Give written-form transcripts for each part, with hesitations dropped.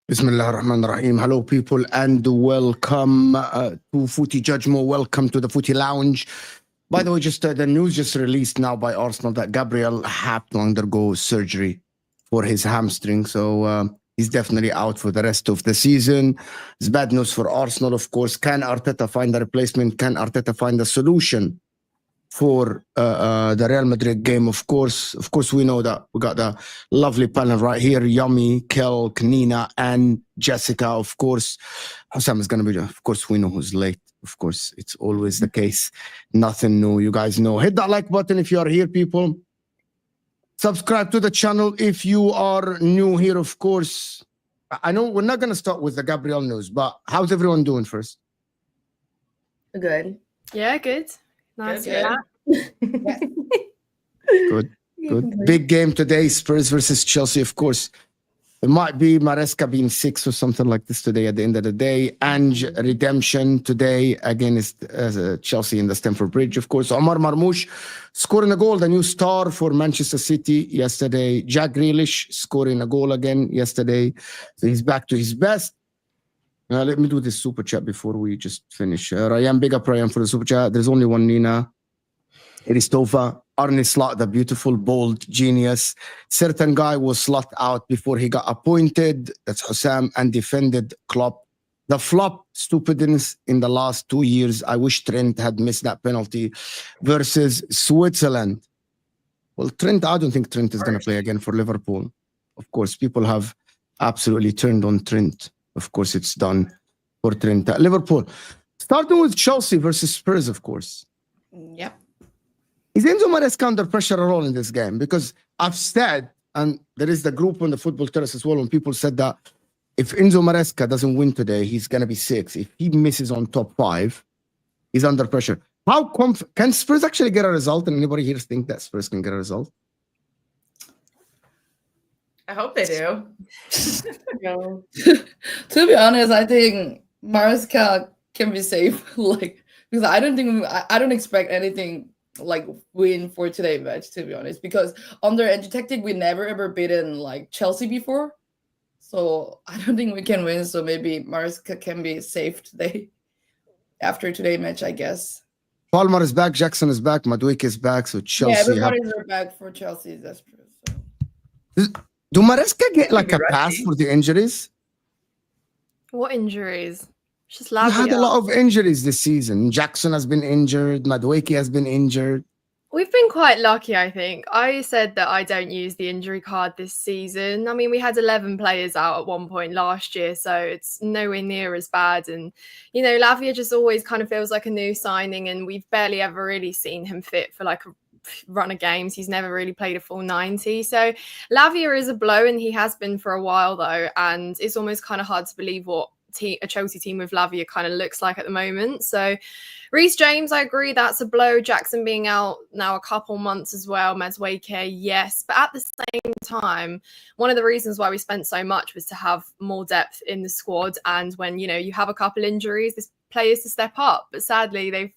Bismillah ar-Rahman ar-Rahim. Hello, people, and welcome to Footy Judgment. Welcome to the Footy Lounge. By the way, just the news just released now by Arsenal that Gabriel had to undergo surgery for his hamstring. So he's definitely out for the rest of the season. It's bad news for Arsenal, of course. Can Arteta find a replacement? Can Arteta find a solution for the Real Madrid game? Of course, we know that we got the lovely panel right here. Yummy, Kel, Nina, and Jessica. Of course, Husam is going to be, of course, we know who's late. Of course, it's always the case. Nothing new, you guys know. Hit that like button if you are here, people. Subscribe to the channel if you are new here, of course. I know we're not going to start with the Gabriel news, but how's everyone doing first? Good. Yeah, good. Nice. Good. Yeah. Good. Big game today, Spurs versus Chelsea, of course. It might be Maresca being 6 or something like this today at the end of the day. Ange redemption today against Chelsea in the Stamford Bridge, of course. Omar Marmoush scoring a goal, the new star for Manchester City yesterday. Jack Grealish scoring a goal again yesterday. So he's back to his best. Let me do this super chat before we just finish. Ryan, big up Ryan for the super chat. There's only one Nina. Iristova, Arne Slot, the beautiful, bold genius. Certain guy was slot out before he got appointed. That's Husam, and defended Klopp. The flop stupidness in the last 2 years. I wish Trent had missed that penalty versus Switzerland. Well, Trent, I don't think Trent is going to play again for Liverpool. Of course, people have absolutely turned on Trent. Of course, it's done for Trent. Liverpool. Starting with Chelsea versus Spurs, of course. Yep. Is Enzo Maresca under pressure at all in this game? Because I've said, and there is the group on the Football Terrace as well, when people said that if Enzo Maresca doesn't win today, he's going to be 6. If he misses on top 5, he's under pressure. How can Spurs actually get a result? And anybody here think that Spurs can get a result? I hope they do. No. To be honest, I think Maresca can be safe. Because I don't expect anything like win for today's match, to be honest. Because under Ange tactic, we never ever beaten like Chelsea before. So I don't think we can win. So maybe Maresca can be safe today. After today's match, I guess. Palmer is back, Jackson is back, Madrid is back, so Chelsea. Yeah, everybody's back for Chelsea. That's true. So. Do Maresca get like a pass for the injuries? What injuries? She's He had a lot of injuries this season. Jackson has been injured. Madueke has been injured. We've been quite lucky, I think. I said that I don't use the injury card this season. I mean, we had 11 players out at one point last year, so it's nowhere near as bad. And, Lavia just always kind of feels like a new signing, and we've barely ever really seen him fit for like a run of games. He's never really played a full 90. So Lavia is a blow, and he has been for a while, though. And it's almost kind of hard to believe what a Chelsea team with Lavia kind of looks like at the moment. So Reece James, I agree, that's a blow. Jackson being out now a couple months as well. Madueke, yes. But at the same time, one of the reasons why we spent so much was to have more depth in the squad. And when, you have a couple injuries, there's players to step up. But sadly, they've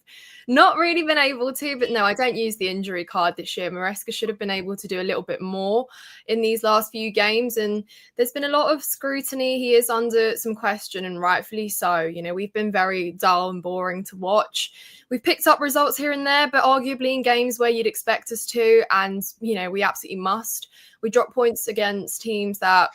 not really been able to. But no, I don't use the injury card this year. Maresca should have been able to do a little bit more in these last few games. And there's been a lot of scrutiny. He is under some question, and rightfully so. We've been very dull and boring to watch. We've picked up results here and there, but arguably in games where you'd expect us to. And, we absolutely must. We drop points against teams that,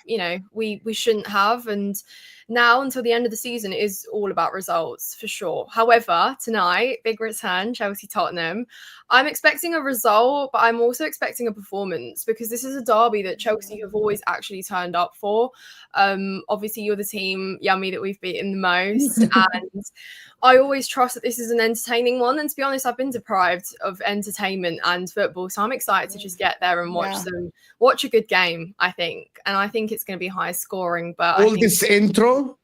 we shouldn't have. And now until the end of the season, it is all about results for sure. However, tonight, big return, Chelsea-Tottenham. I'm expecting a result, but I'm also expecting a performance, because this is a derby that Chelsea have always actually turned up for. Obviously, you're the team, Yummy, that we've beaten the most. And I always trust that this is an entertaining one. And to be honest, I've been deprived of entertainment and football. So I'm excited to just get there and watch a good game, I think. And I think it's going to be high scoring. But all this intro,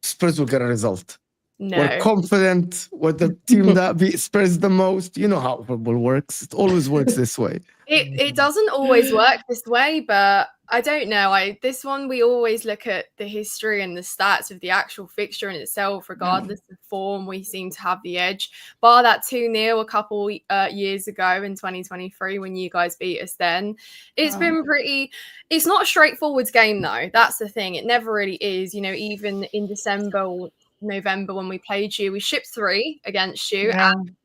Spurs will get a result. No. We're confident with the team that beats Spurs the most. You know how football works. It always works this way. It doesn't always work this way, but I don't know. This one, we always look at the history and the stats of the actual fixture in itself, regardless of form. We seem to have the edge. Bar that 2-0 a couple years ago in 2023 when you guys beat us then. It's been pretty... It's not a straightforward game, though. That's the thing. It never really is. Even in December or November when we played you, we shipped 3 against you. Yeah. And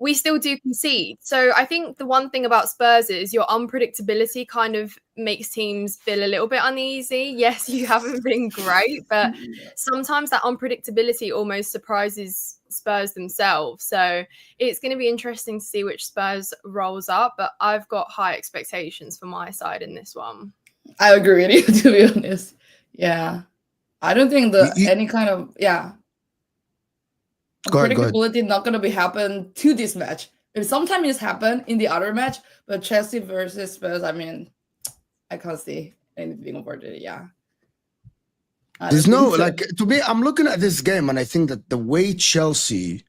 we still do concede. So I think the one thing about Spurs is your unpredictability kind of makes teams feel a little bit uneasy. Yes, you haven't been great, but sometimes that unpredictability almost surprises Spurs themselves. So it's going to be interesting to see which Spurs rolls up, but I've got high expectations for my side in this one. I agree with you, to be honest. Yeah. I don't think any kind of, unpredictability not going to be happen to this match. Sometimes it's happened in the other match, but Chelsea versus Spurs, I mean, I can't see anything about it. Yeah. There's no, to me, I'm looking at this game and I think that the way Chelsea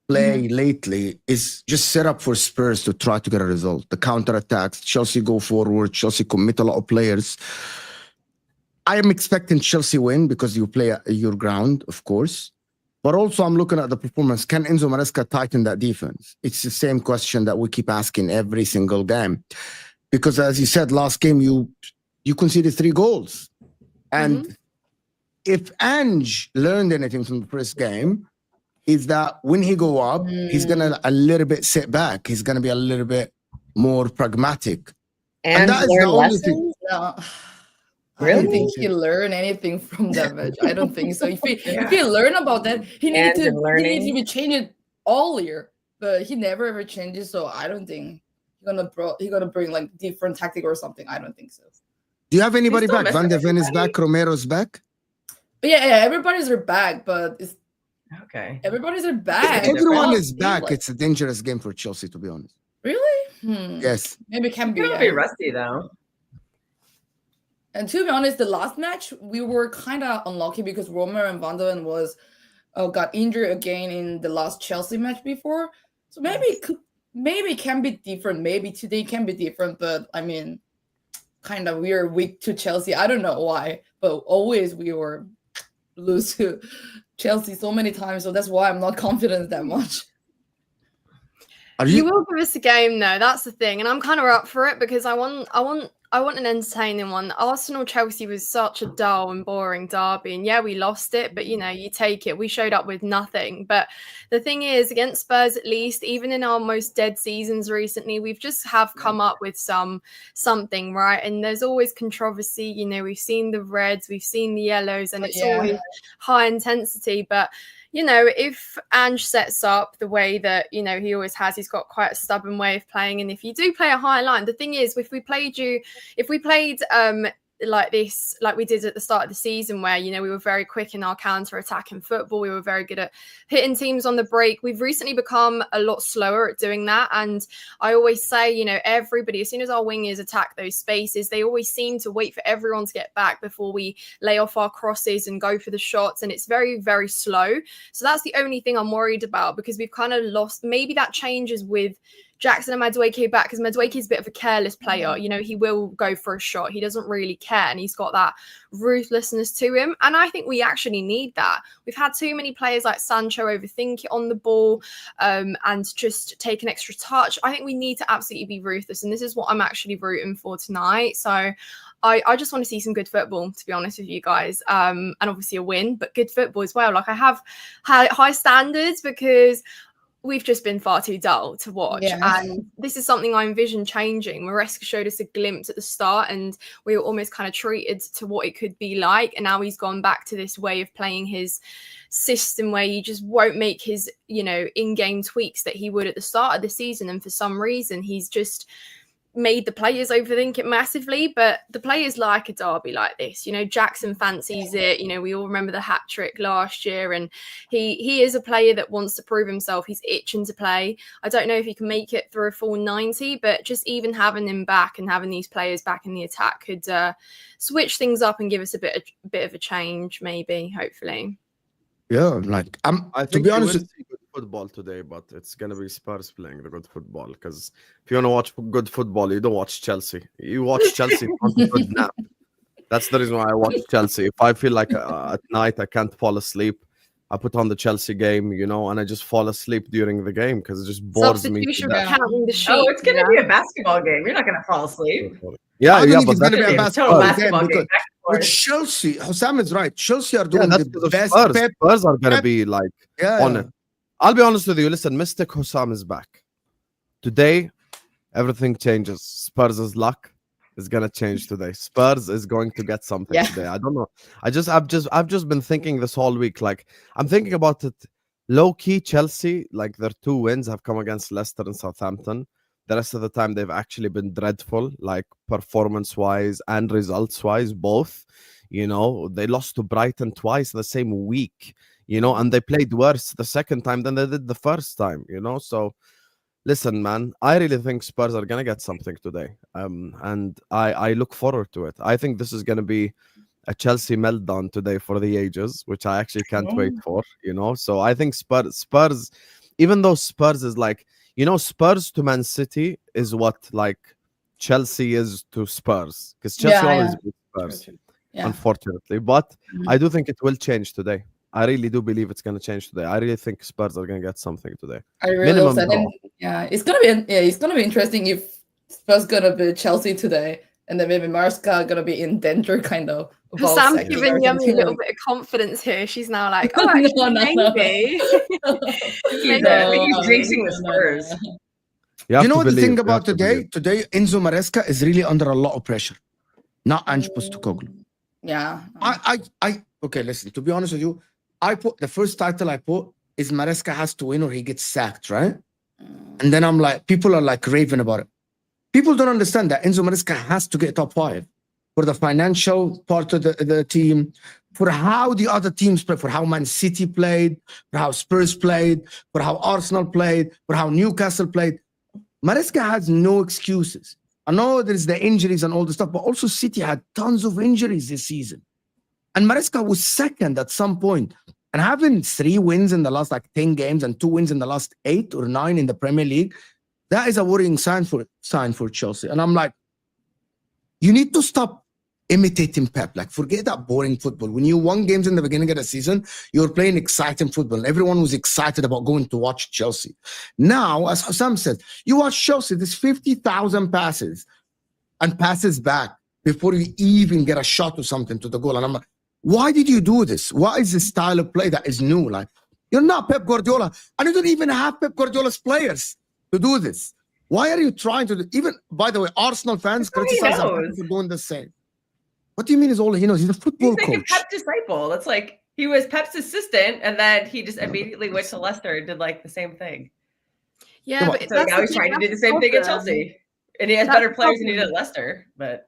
play lately is just set up for Spurs to try to get a result. The counterattacks, Chelsea go forward, Chelsea commit a lot of players. I am expecting Chelsea win because you play at your ground, of course. But also I'm looking at the performance. Can Enzo Maresca tighten that defense? It's the same question that we keep asking every single game. Because as you said, last game, you conceded 3 goals. And if Ange learned anything from the first game, is that when he go up, he's going to a little bit sit back. He's going to be a little bit more pragmatic. And that is the only thing. No. Really? I don't think he learned anything from that match. I don't think so. If he learned about that, he needed to be changed all year, but he never ever changes. So I don't think he's gonna bring like different tactic or something. I don't think so. Do you have anybody back? Van de Ven is back. Romero's back. But yeah, everybody's back, but it's okay. Everybody's back. Everyone is back. It's a dangerous game for Chelsea, to be honest. Really? Yes. Maybe it can be. It'll be rusty though. And to be honest, the last match we were kind of unlucky because Romer and Van de Ven got injured again in the last Chelsea match before. So maybe it can be different. Maybe today can be different. But I mean, kind of we are weak to Chelsea. I don't know why, but always we were lose to Chelsea so many times. So that's why I'm not confident that much. You will give us a game though. That's the thing, and I'm kind of up for it because I want an entertaining one. Arsenal-Chelsea was such a dull and boring derby. And yeah, we lost it, but, you take it. We showed up with nothing. But the thing is, against Spurs at least, even in our most dead seasons recently, we've just have come up with something, right? And there's always controversy. We've seen the reds, we've seen the yellows, and it's always high intensity. But, you know, if Ange sets up the way that, you know, he always has, he's got quite a stubborn way of playing. And if you do play a high line, the thing is, if we played like this, like we did at the start of the season, where, you know, we were very quick in our counter-attacking football, we were very good at hitting teams on the break. We've recently become a lot slower at doing that. And I always say, you know, everybody, as soon as our wingers attack those spaces, they always seem to wait for everyone to get back before we lay off our crosses and go for the shots. And it's very, very slow. So that's the only thing I'm worried about, because we've kind of lost. Maybe that changes with Jackson and Madueke back, because Madueke is a bit of a careless player. You know, he will go for a shot. He doesn't really care, and he's got that ruthlessness to him. And I think we actually need that. We've had too many players like Sancho overthink it on the ball and just take an extra touch. I think we need to absolutely be ruthless, and this is what I'm actually rooting for tonight. So I just want to see some good football, to be honest with you guys, and obviously a win, but good football as well. Like, I have high standards because we've just been far too dull to watch. And this is something I envision changing. Maresca showed us a glimpse at the start, and we were almost kind of treated to what it could be like. And now he's gone back to this way of playing his system where he just won't make his, you know, in-game tweaks that he would at the start of the season. And for some reason, he's just made the players overthink it massively. But the players like a derby like this. You know, Jackson fancies it. You know, we all remember the hat trick last year, and he is a player that wants to prove himself. He's itching to play. I don't know if he can make it through a full 90, but just even having him back and having these players back in the attack could switch things up and give us a bit of a change, maybe, hopefully. Yeah, like I think to be honest, see good football today, but it's gonna be Spurs playing the good football. Because if you want to watch good football, you don't watch Chelsea. You watch Chelsea on a good nap. That's the reason why I watch Chelsea. If I feel like at night I can't fall asleep, I put on the Chelsea game, you know, and I just fall asleep during the game because it just bores me. Substitution for counting the sheep. Oh, it's going to be a basketball game. You're not going to fall asleep. I don't think but it's going to be a basketball game. But Because Chelsea, Husam is right. Chelsea are doing that's the best. Spurs. Spurs are going to be like on it. I'll be honest with you. Listen, Mystic Husam is back. Today, everything changes. Spurs' luck is going to change today. Spurs is going to get something today. I don't know. I've just been thinking this whole week. Like, I'm thinking about it. Low-key Chelsea, like their 2 wins have come against Leicester and Southampton. The rest of the time, they've actually been dreadful, like performance-wise and results-wise, both. You know, they lost to Brighton twice the same week, you know, and they played worse the second time than they did the first time, you know. So, listen, man, I really think Spurs are going to get something today. And I look forward to it. I think this is going to be a Chelsea meltdown today for the ages, which I actually can't wait for, you know. So I think Spurs, even though Spurs is like, you know, Spurs to Man City is what like Chelsea is to Spurs, because Chelsea always beat Spurs, unfortunately. But I do think it will change today. I really do believe it's going to change today. I really think Spurs are going to get something today. I really also think, it's gonna be interesting if Spurs gonna be Chelsea today, and then maybe Maresca gonna be in danger, kind of. Sam's giving Yummy a little bit of confidence here. She's now like, oh, actually, maybe. He's jinxing the Spurs. You know what the thing about today? Today, Enzo Maresca is really under a lot of pressure. Not Ange Postecoglou. Yeah. Okay, listen, to be honest with you, I put the first title I put is Maresca has to win or he gets sacked, right? And then I'm like, people are like raving about it. People don't understand that Enzo Maresca has to get top 5 for the financial part of the team, for how the other teams play, for how Man City played, for how Spurs played, for how Arsenal played, for how Newcastle played. Maresca has no excuses. I know there's the injuries and all the stuff, but also City had tons of injuries this season. And Maresca was second at some point. And having 3 wins in the last like 10 games and 2 wins in the last 8 or 9 in the Premier League, that is a worrying sign for Chelsea. And I'm like, you need to stop imitating Pep. Like, forget that boring football. When you won games in the beginning of the season, you were playing exciting football. Everyone was excited about going to watch Chelsea. Now, as Husam said, you watch Chelsea, there's 50,000 passes and passes back before you even get a shot or something to the goal. And I'm like, why did you do this? What is this style of play that is new? Like, you're not Pep Guardiola, and you don't even have Pep Guardiola's players to do this. Why are you trying to do? Even, by the way, Arsenal fans criticize him for doing the same. What do you mean is all he knows? He's a football coach. He's like coach. a Pep disciple. It's like, he was Pep's assistant, and then he just immediately went to Leicester and did like the same thing. Yeah, but so now he's trying to do the same thing at Chelsea, and he has better players than he did at Leicester, but.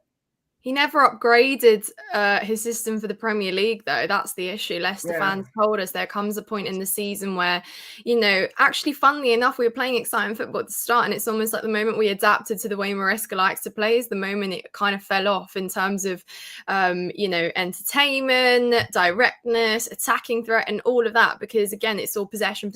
He never upgraded his system for the Premier League, though. That's the issue. Leicester fans told us there comes a point in the season where, actually, funnily enough, we were playing exciting football at the start, and it's almost like the moment we adapted to the way Maresca likes to play is the moment it kind of fell off in terms of, entertainment, directness, attacking threat, and all of that. Because, again, it's all possession.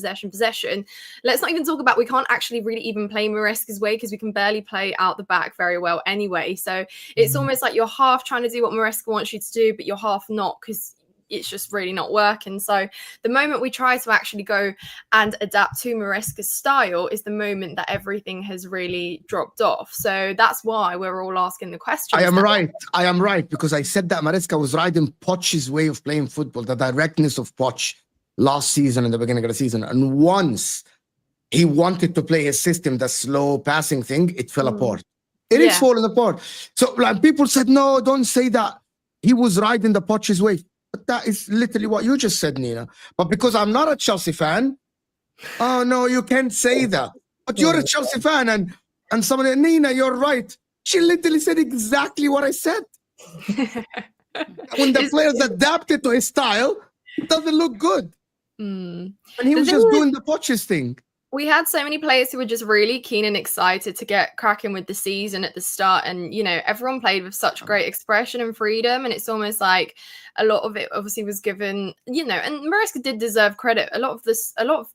Let's not even talk about we can't actually really even play Maresca's way because we can barely play out the back very well anyway. So it's almost like you're half trying to do what Maresca wants you to do, but you're half not because it's just really not working. So the moment we try to actually go and adapt to Maresca's style is the moment that everything has really dropped off. So that's why we're all asking the question. I am right because I said that Maresca was riding Poch's way of playing football, the directness of Poch last season and the beginning of the season. And once he wanted to play his system, the slow passing thing, it fell apart. It is falling apart. So like people said, no, don't say that. He was riding the Poch's way. But that is literally what you just said, Nina. But because I'm not a Chelsea fan, oh no, you can't say that. But you're a Chelsea fan and somebody, Nina, you're right. She literally said exactly what I said. When the players adapted to his style, it doesn't look good. And he was just doing the Poch's thing. We had so many players who were just really keen and excited to get cracking with the season at the start. And, everyone played with such great expression and freedom. And it's almost like a lot of it obviously was given, and Maresca did deserve credit. A lot of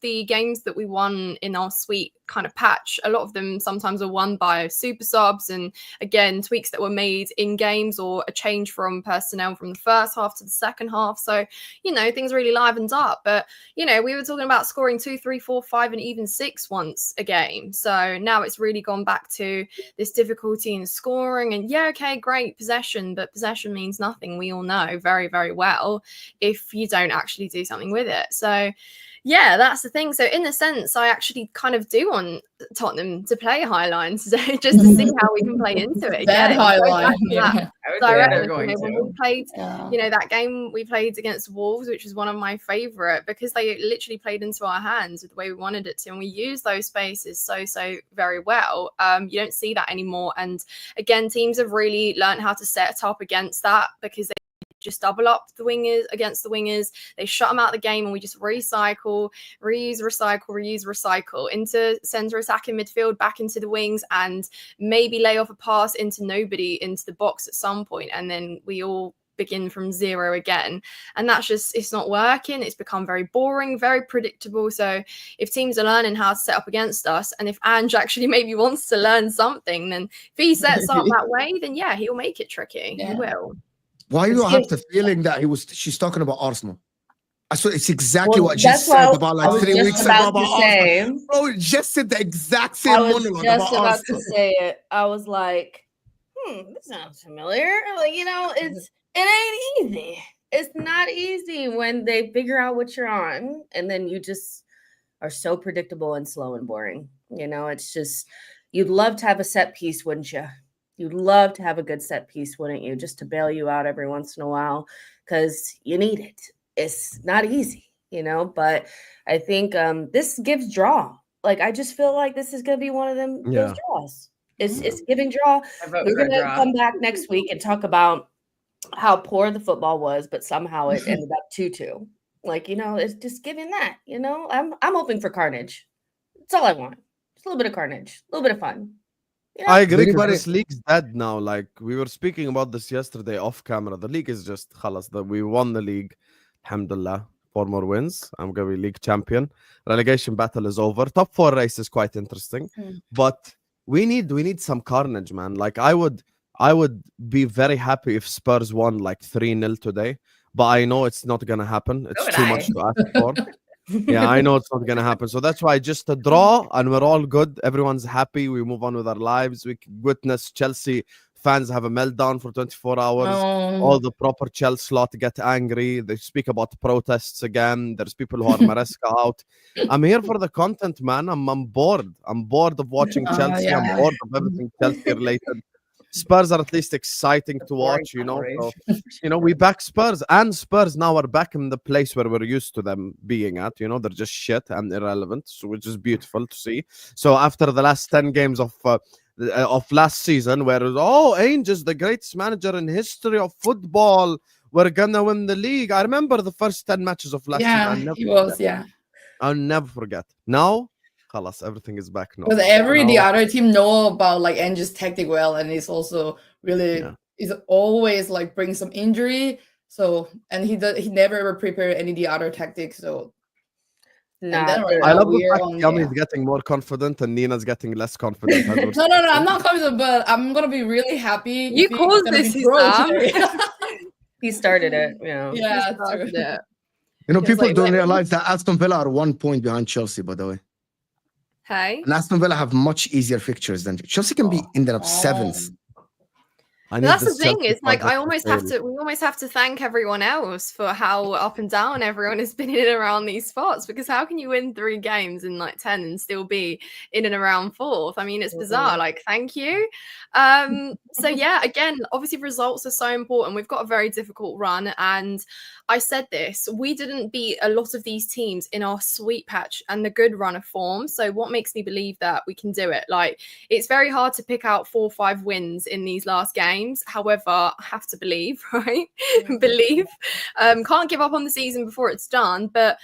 the games that we won in our sweet kind of patch, a lot of them sometimes were won by super subs and, again, tweaks that were made in games or a change from personnel from the first half to the second half. So, things really livened up. But, we were talking about scoring 2, 3, 4, 5 and even 6 once a game. So now it's really gone back to this difficulty in scoring. And great possession, but possession means nothing. We all know very, very well if you don't actually do something with it. So that's the thing. So in a sense, I actually kind of do want Tottenham to play high line today just to see how we can play into it. That high line. When we played, that game we played against Wolves, which was one of my favorite because they literally played into our hands with the way we wanted it to. And we used those spaces so very well. You don't see that anymore. And again, teams have really learned how to set up against that because they just double up the wingers against the wingers. They shut them out of the game and we just recycle into centre attacking midfield, back into the wings and maybe lay off a pass into nobody into the box at some point. And then we all begin from zero again. And that's just, it's not working. It's become very boring, very predictable. So if teams are learning how to set up against us, and if Ange actually maybe wants to learn something, then if he sets up that way, then he'll make it tricky. He will. Why do you have the feeling that she's talking about Arsenal? So it's exactly what Jess said about like 3 weeks ago about Arsenal. Bro, Jess said the exact same monologue about Arsenal. I was just about to say it. I was like, this sounds familiar. Like, it ain't easy. It's not easy when they figure out what you're on, and then you just are so predictable and slow and boring. It's just, you'd love to have a set piece, wouldn't you? You'd love to have a good set piece, wouldn't you? Just to bail you out every once in a while because you need it. It's not easy, but I think this gives draw. Like, I just feel like this is going to be one of them those draws. It's giving draw. We're going to come back next week and talk about how poor the football was, but somehow it ended up 2-2. Like, it's just giving that, I'm hoping for carnage. That's all I want. Just a little bit of carnage, a little bit of fun. I agree, but this league's dead now. Like, we were speaking about this yesterday off camera. The league is just khalas. We won the league. Alhamdulillah. 4 more wins. I'm going to be league champion. Relegation battle is over. Top 4 race is quite interesting. But we need some carnage, man. Like, I would be very happy if Spurs won like 3-0 today. But I know it's not going to happen. It's too much to ask for. Yeah, I know it's not going to happen. So that's why just a draw and we're all good. Everyone's happy. We move on with our lives. We witness Chelsea fans have a meltdown for 24 hours. All the proper Chelsea lot get angry. They speak about protests again. There's people who are Maresca out. I'm here for the content, man. I'm bored. I'm bored of watching Chelsea. I'm bored of everything Chelsea related. Spurs are at least exciting to watch, you know. So, you know, we back Spurs, and Spurs now are back in the place where we're used to them being at. You know, they're just shit and irrelevant, so, which is beautiful to see. So after the last 10 games of last season, where it was, Ange is the greatest manager in history of football, we're gonna win the league. I remember the first 10 matches of last season. Yeah, he was. Yeah, I'll never forget. Now, khalas, everything is back now. because the other team know about like Ange's tactic well, and he's also really is always like bring some injury. So and he never ever prepared any of the other tactics. So I love the fact Yami is getting more confident and Nina's getting less confident. No, I'm not confident, but I'm gonna be really happy. You caused this, Husam. He started it. Yeah, yeah, started it. You know, people don't realize that Aston Villa are 1 point behind Chelsea, by the way. Hey, and Aston Villa have much easier fixtures than Chelsea. Can be ended up seventh. That's the thing. It's like we almost have to thank everyone else for how up and down everyone has been in and around these spots. Because how can you win 3 games in like 10 and still be in and around 4th? I mean, it's bizarre. Like, thank you. So yeah, again, obviously results are so important. We've got a very difficult run, and I said this, we didn't beat a lot of these teams in our sweet patch and the good run of form. So what makes me believe that we can do it? Like, it's very hard to pick out 4 or 5 wins in these last games. However, I have to believe, right? Believe. Can't give up on the season before it's done, but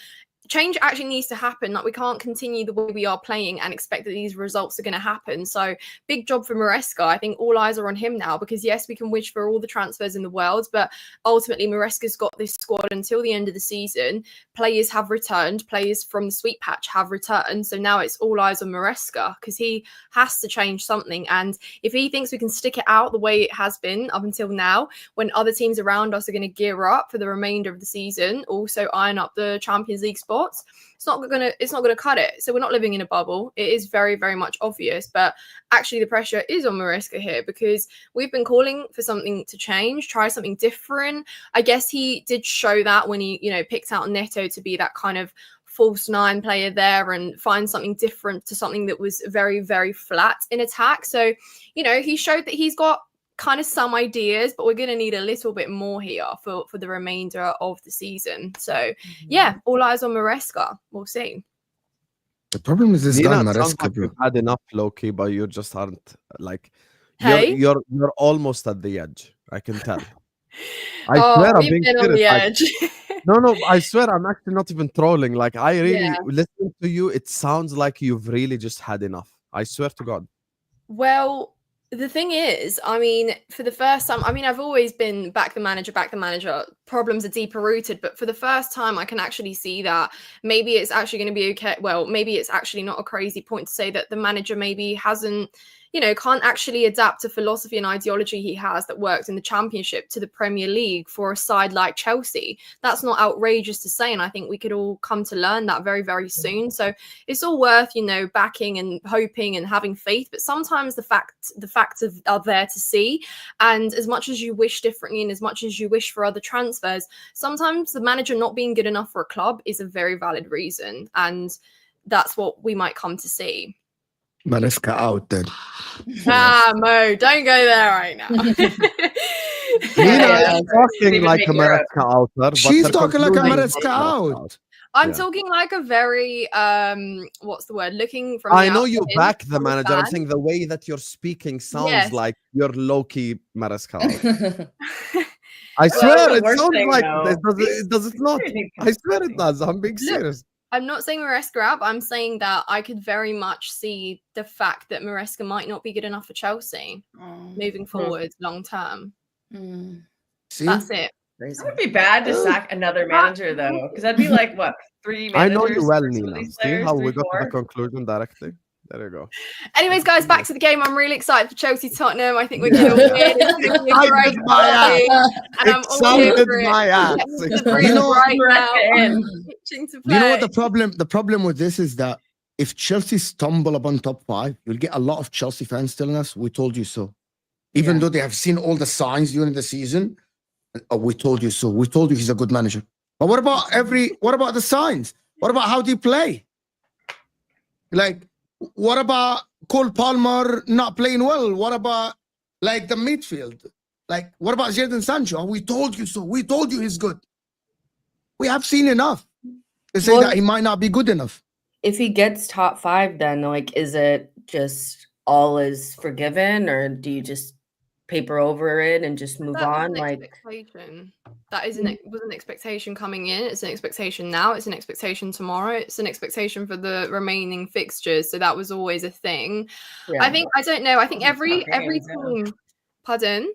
change actually needs to happen. Like, we can't continue the way we are playing and expect that these results are going to happen. So big job for Maresca. I think all eyes are on him now, because yes, we can wish for all the transfers in the world, but ultimately Maresca's got this squad until the end of the season. Players have returned, players from the sweet patch have returned, so now it's all eyes on Maresca, because he has to change something. And if he thinks we can stick it out the way it has been up until now, when other teams around us are going to gear up for the remainder of the season, also iron up the Champions League spot, it's not gonna cut it. So we're not living in a bubble. It is very, very much obvious, but actually the pressure is on Maresca here, because we've been calling for something to change, try something different. I guess he did show that when he, picked out Neto to be that kind of false 9 player there and find something different to something that was very, very flat in attack. So, he showed that he's got kind of some ideas, but we're going to need a little bit more here for the remainder of the season. So yeah, all eyes on Maresca. We'll see. The problem is this guy Maresca, like bro. You've had enough, Loki, but you just aren't like you're almost at the edge. I can tell. I swear I'm being serious. On the edge. No, I swear I'm actually not even trolling. Like, I really listening to you, it sounds like you've really just had enough. I swear to God. Well, the thing is, I mean, for the first time, I've always been back the manager. Problems are deeper rooted, but for the first time, I can actually see that maybe it's actually going to be okay. Well, maybe it's actually not a crazy point to say that the manager maybe hasn't, can't actually adapt a philosophy and ideology he has that worked in the Championship to the Premier League for a side like Chelsea. That's not outrageous to say, and I think we could all come to learn that very, very soon. So it's all worth, backing and hoping and having faith. But sometimes the facts are there to see. And as much as you wish differently, and as much as you wish for other transfers, sometimes the manager not being good enough for a club is a very valid reason, and that's what we might come to see. Maresca out then. Mo, don't go there right now. Nina is talking like a Maresca outer. She's talking like a Maresca out. I'm talking like a very what's the word? Looking from. I know you back the manager. I'm saying the way that you're speaking sounds like you're low-key Maresca out. I swear it sounds like does it not? I swear it does. I'm being serious. I'm not saying Maresca out, but I'm saying that I could very much see the fact that Maresca might not be good enough for Chelsea moving forward long term. See? That's it. It would be bad to sack another manager, though, because that'd be like, what, 3 managers? I know you well, Nina. See how we got to the conclusion directly? There you go. Anyways, guys, back to the game. I'm really excited for Chelsea Tottenham. I think we're going to win. It's going to be a great party. And I'm all over it. You know right now. You know what the problem with this is that if Chelsea stumble upon top 5, you'll get a lot of Chelsea fans telling us, we told you so. Even though they have seen all the signs during the season, we told you so. We told you he's a good manager. But what about the signs? What about how they play? Like, what about Cole Palmer not playing well? What about Like the midfield. Like, what about Jadon Sancho? We told you so. We told you he's good. We have seen enough to say that he might not be good enough. If he gets top 5, then like, is it just all is forgiven, or do you just paper over it and just move on? Like, that was an expectation coming in. It's an expectation now. It's an expectation tomorrow. It's an expectation for the remaining fixtures. So that was always a thing. yeah. I don't know. I think every team. Pardon?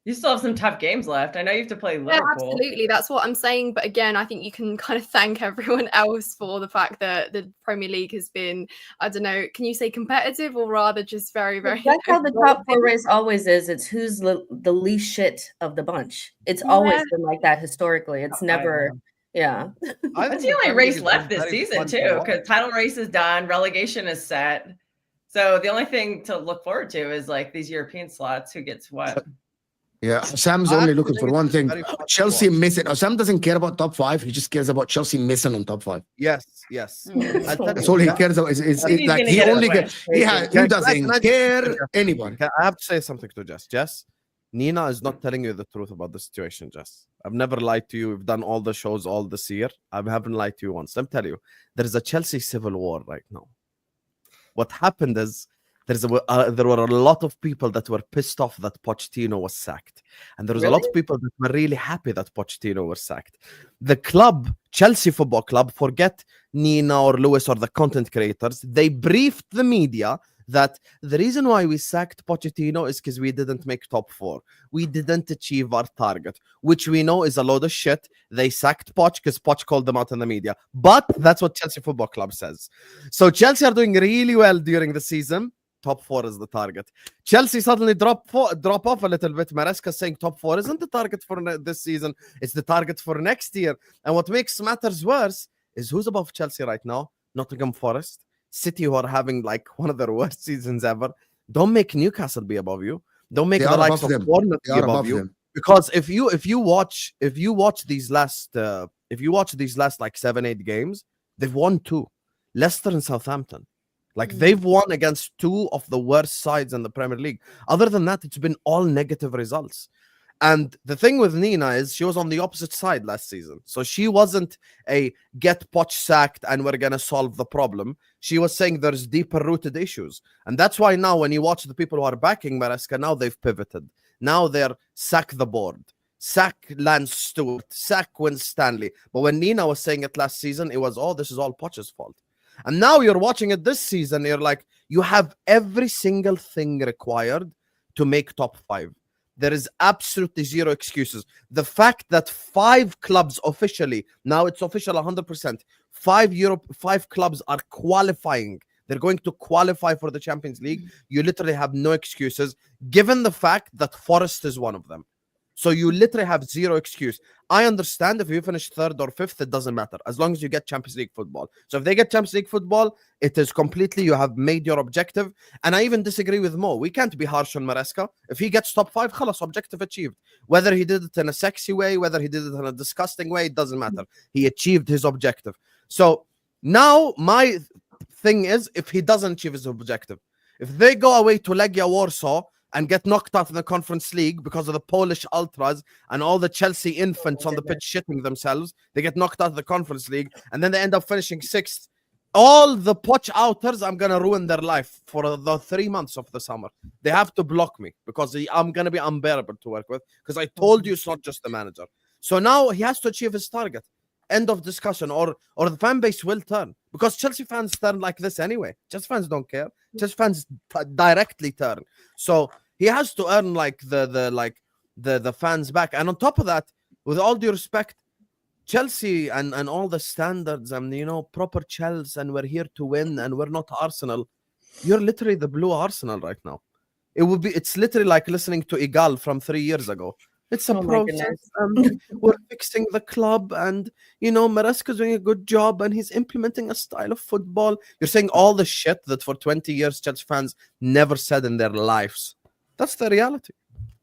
You still have some tough games left. I know you have to play Liverpool. Yeah, absolutely. That's what I'm saying. But again, I think you can kind of thank everyone else for the fact that the Premier League has been, I don't know, can you say competitive or rather just very, very... That's how the top 4 race always is. It's who's the least shit of the bunch. It's always been like that historically. It's never... Yeah. That's the only race left this season, too, because title race is done. Relegation is set. So the only thing to look forward to is like these European slots, who gets what. Yeah, Sam's only looking for one thing. Chelsea missing. Sam doesn't care about top 5. He just cares about Chelsea missing on top 5. Yes. That's all he cares about. Is like he only cares. He doesn't care anyone. I have to say something to Jess. Jess, Nina is not telling you the truth about the situation, Jess. I've never lied to you. We've done all the shows all this year. I haven't lied to you once. Let me tell you, there is a Chelsea civil war right now. What happened is, there were a lot of people that were pissed off that Pochettino was sacked. And there was a lot of people that were really happy that Pochettino was sacked. The club, Chelsea Football Club, forget Nina or Lewis or the content creators, they briefed the media that the reason why we sacked Pochettino is because we didn't make top 4. We didn't achieve our target, which we know is a load of shit. They sacked Poch because Poch called them out in the media. But that's what Chelsea Football Club says. So Chelsea are doing really well during the season. Top 4 is the target. Chelsea suddenly drop off a little bit. Maresca saying top 4 isn't the target for this season. It's the target for next year. And what makes matters worse is who's above Chelsea right now? Nottingham Forest. City, who are having like one of their worst seasons ever. Don't make Newcastle be above you. Don't make the likes of Bournemouth be above you. Because if you watch these last like 7-8 games, they've won 2. Leicester and Southampton. Like they've won against 2 of the worst sides in the Premier League. Other than that, it's been all negative results. And the thing with Nina is she was on the opposite side last season. So she wasn't a get Poch sacked and we're going to solve the problem. She was saying there's deeper rooted issues. And that's why now when you watch the people who are backing Maresca, now they've pivoted. Now they're sack the board, sack Lance Stewart, sack Win Stanley. But when Nina was saying it last season, it was, this is all Poch's fault. And now you're watching it this season, you're like, you have every single thing required to make top 5. There is absolutely zero excuses. The fact that 5 clubs officially, now it's official 100%, 5 clubs are qualifying. They're going to qualify for the Champions League. You literally have no excuses, given the fact that Forest is one of them. So you literally have zero excuse. I understand if you finish 3rd or 5th, it doesn't matter, as long as you get Champions League football. So if they get Champions League football, it is completely, you have made your objective. And I even disagree with Mo. We can't be harsh on Maresca. If he gets top 5, khalas, objective achieved. Whether he did it in a sexy way, whether he did it in a disgusting way, it doesn't matter. He achieved his objective. So now my thing is, if he doesn't achieve his objective, if they go away to Legia Warsaw and get knocked out in the Conference League because of the Polish ultras and all the Chelsea infants on the pitch shitting themselves, they get knocked out of the Conference League, and then they end up finishing 6th. All the Poch outers, I'm going to ruin their life for the 3 months of the summer. They have to block me because I'm going to be unbearable to work with, because I told you it's not just the manager. So now he has to achieve his target. End of discussion, or the fan base will turn, because Chelsea fans turn like this anyway. Chelsea fans don't care. Chelsea fans directly turn. So he has to earn like the fans back. And on top of that, with all due respect, Chelsea and all the standards and proper Chelsea, and we're here to win and we're not Arsenal. You're literally the blue Arsenal right now. It's literally like listening to Igal from 3 years ago. It's a process. We're fixing the club, and Maresca's doing a good job, and he's implementing a style of football. You're saying all the shit that for 20 years Chelsea fans never said in their lives. That's the reality.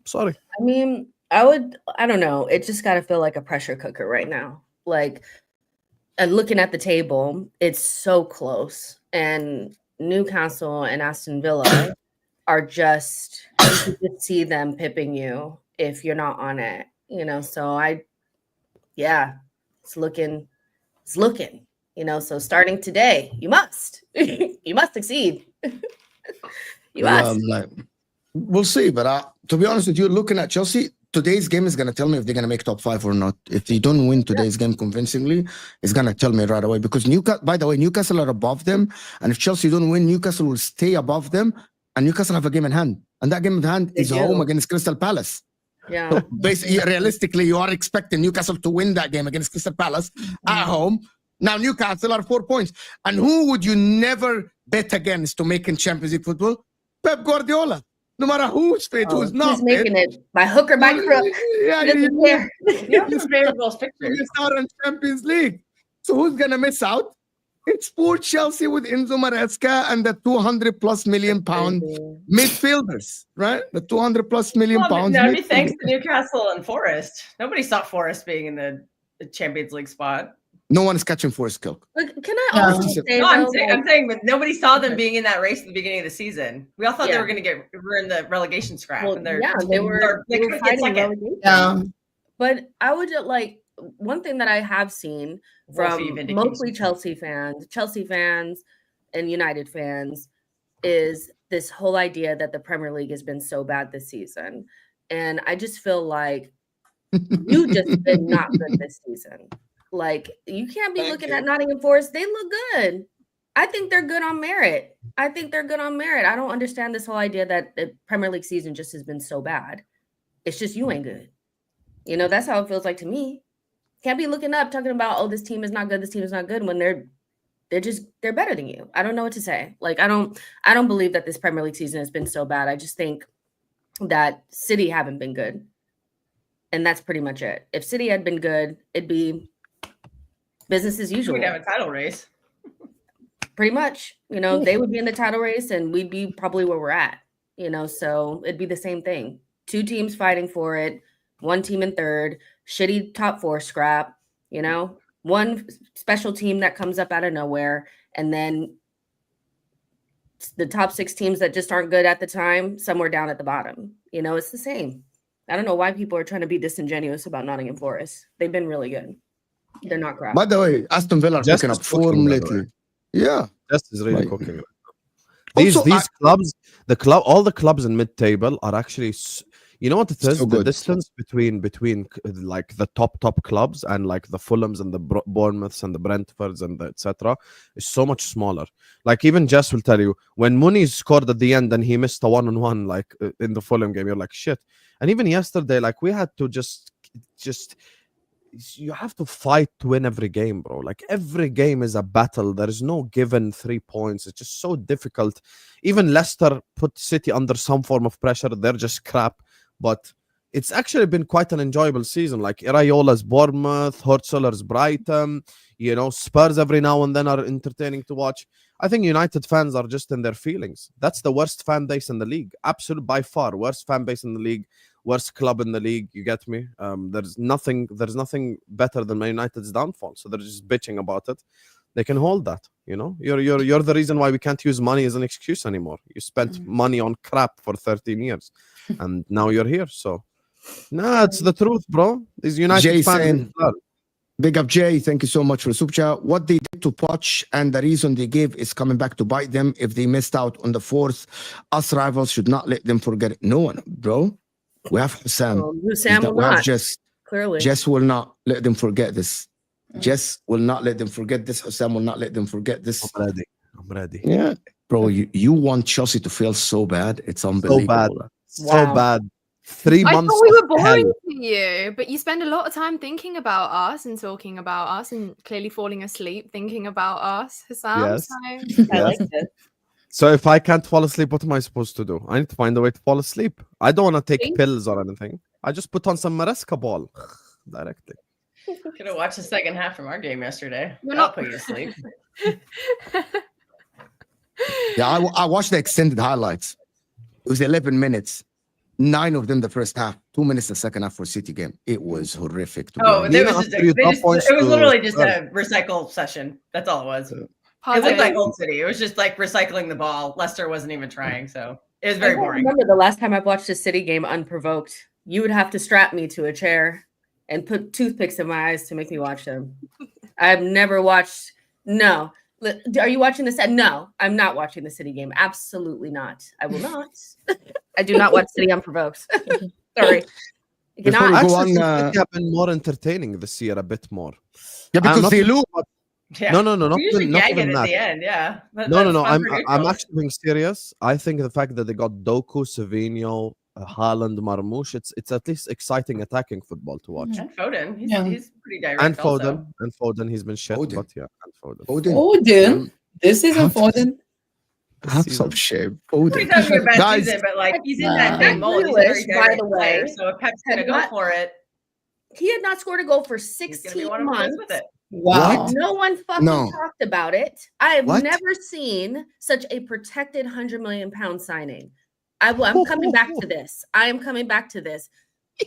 Sorry. I mean, I don't know. It just got to feel like a pressure cooker right now. Like, and looking at the table, it's so close. And Newcastle and Aston Villa are just, you can just see them pipping you if you're not on it, so it's looking, so starting today, you must succeed. You must. We'll see, but to be honest with you, looking at Chelsea, today's game is going to tell me if they're going to make top 5 or not. If they don't win today's game convincingly, it's going to tell me right away, because by the way, Newcastle are above them, and if Chelsea don't win, Newcastle will stay above them, and Newcastle have a game in hand, and that game in hand is home against Crystal Palace. Yeah. So basically, realistically, you are expecting Newcastle to win that game against Crystal Palace at home. Now Newcastle are 4 points, and who would you never bet against to make in Champions League football? Pep Guardiola. No matter who's fit, who's not he's making it by hook or by crook. Yeah, he's favorable fixtures. Miss out on Champions League. So who's gonna miss out? It's poor Chelsea with Enzo Maresca and the 200+ million pound midfielders, right? The 200+ million pounds. No, thanks to Newcastle and Forest. Nobody saw Forest being in the Champions League spot. No one is catching Forest Kilk. Can I also say? No, I'm saying, but nobody saw them being in that race at the beginning of the season. We all thought they were going to we're in the relegation scrap, and they were fighting relegation. Yeah, but I would one thing that I have seen from mostly Chelsea fans, and United fans is this whole idea that the Premier League has been so bad this season, and I just feel like you just been not good this season. Like, you can't be looking at Nottingham Forest. They look good. I think they're good on merit. I don't understand this whole idea that the Premier League season just has been so bad. It's just you ain't good. That's how it feels like to me. Can't be looking up talking about, oh, this team is not good when they're better than you. I don't know what to say. Like, I don't believe that this Premier League season has been so bad. I just think that City haven't been good. And that's pretty much it. If City had been good, it'd be business as usual. We'd have a title race. Pretty much. They would be in the title race and we'd be probably where we're at. So it'd be the same thing. 2 teams fighting for it, 1 team in third, shitty top 4 scrap, one special team that comes up out of nowhere, and then the top 6 teams that just aren't good at the time, somewhere down at the bottom. It's the same. I don't know why people are trying to be disingenuous about Nottingham Forest. They've been really good. They're not crap. By the way, Aston Villa are picking up form lately. Yeah. Jess is really cooking. These clubs, all the clubs in mid-table are actually, you know what it is? The distance between like the top clubs and like the Fulhams and the Bournemouths and the Brentfords and the etc. is so much smaller. Like, even Jess will tell you, when Mooney scored at the end and he missed a 1-on-1 like in the Fulham game, you're like, shit. And even yesterday, like, we had to just you have to fight to win every game, bro. Like, every game is a battle. There is no given 3 points. It's just so difficult. Even Leicester put City under some form of pressure. They're just crap. But it's actually been quite an enjoyable season. Like, Iraiola's Bournemouth, Hurtzeller's Brighton, Spurs every now and then are entertaining to watch. I think United fans are just in their feelings. That's the worst fan base in the league. Absolute, by far, worst fan base in the league. Worst club in the league, you get me? There's nothing better than Man United's downfall. So they're just bitching about it. They can hold that, You're the reason why we can't use money as an excuse anymore. You spent money on crap for 13 years, and now you're here. So, it's the truth, bro. These United fans. Big up, Jay. Thank you so much for the super chat. What they did to Poch and the reason they gave is coming back to bite them. If they missed out on the 4th, us rivals should not let them forget it. No one, bro. We have Husam. Husam will not. Clearly. Jess will not let them forget this. Jess will not let them forget this. Husam will not let them forget this. I'm ready. Yeah. Bro, you want Chelsea to fail so bad. It's unbelievable. So bad. 3 months. I thought we were boring to you, but you spend a lot of time thinking about us and talking about us and clearly falling asleep thinking about us, Husam. Yes. So. I like this. So if I can't fall asleep, what am I supposed to do? I need to find a way to fall asleep. I don't want to take pills or anything. I just put on some Maresca ball directly. Could have watched the second half from our game yesterday. I'll put you to sleep. Yeah, I watched the extended highlights. It was 11 minutes. 9 of them the first half, 2 minutes the second half for City game. It was horrific. It was literally just a recycle session. That's all it was. It looked like Old City. It was just like recycling the ball. Leicester wasn't even trying. So It was very I don't boring. remember the last time I've watched a City game unprovoked. You would have to strap me to a chair and put toothpicks in my eyes to make me watch them. I've never watched. No. Are you watching this? No, I'm not watching the City game. Absolutely not. I will not. I do not watch City unprovoked. Sorry. Before we go on, City have been more entertaining this year, a bit more. yeah, because they lose. Yeah. No, not We usually even, not gag it even at that. the end. Yeah. No. I'm actually being serious. I think the fact that they got Doku, Savinho, Haaland, Marmoush, it's at least exciting attacking football to watch. And Foden. He's pretty direct. And also. Foden, he's been shit, Foden. but yeah, and Foden. Foden. This isn't Foden. Have some shape. He's having a bad Guys, season, but like he's in that same mold. He's a very Grealish, by direct the player. way, So if Pep's gonna go for it, He had not scored a goal for he's gonna 16 be one of the months. with it. Wow. No one fucking No. talked about it. I have What? never seen such a protected £100 million signing. I'm coming back to this. I am coming back to this.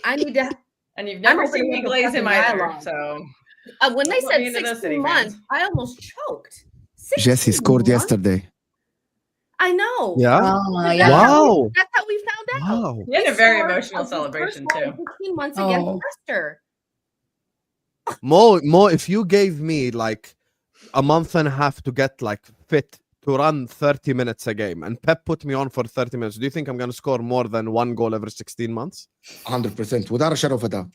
I need to. And you've never I'm seen me opening up a glaze him fucking either. dialogue. So When they Don't let me said into those City 16 months, fans. I almost choked. Jesse 16 scored months? yesterday. I know. Yeah. That's Wow. That's how we found out. Wow. he had a He very scored emotional his celebration first goal too. in 15 months against Oh. Leicester. Mo, if you gave me like a month and a half to get like fit to run 30 minutes a game and Pep put me on for 30 minutes, do you think I'm going to score more than one goal every 16 months? 100%. Without a shadow of a doubt.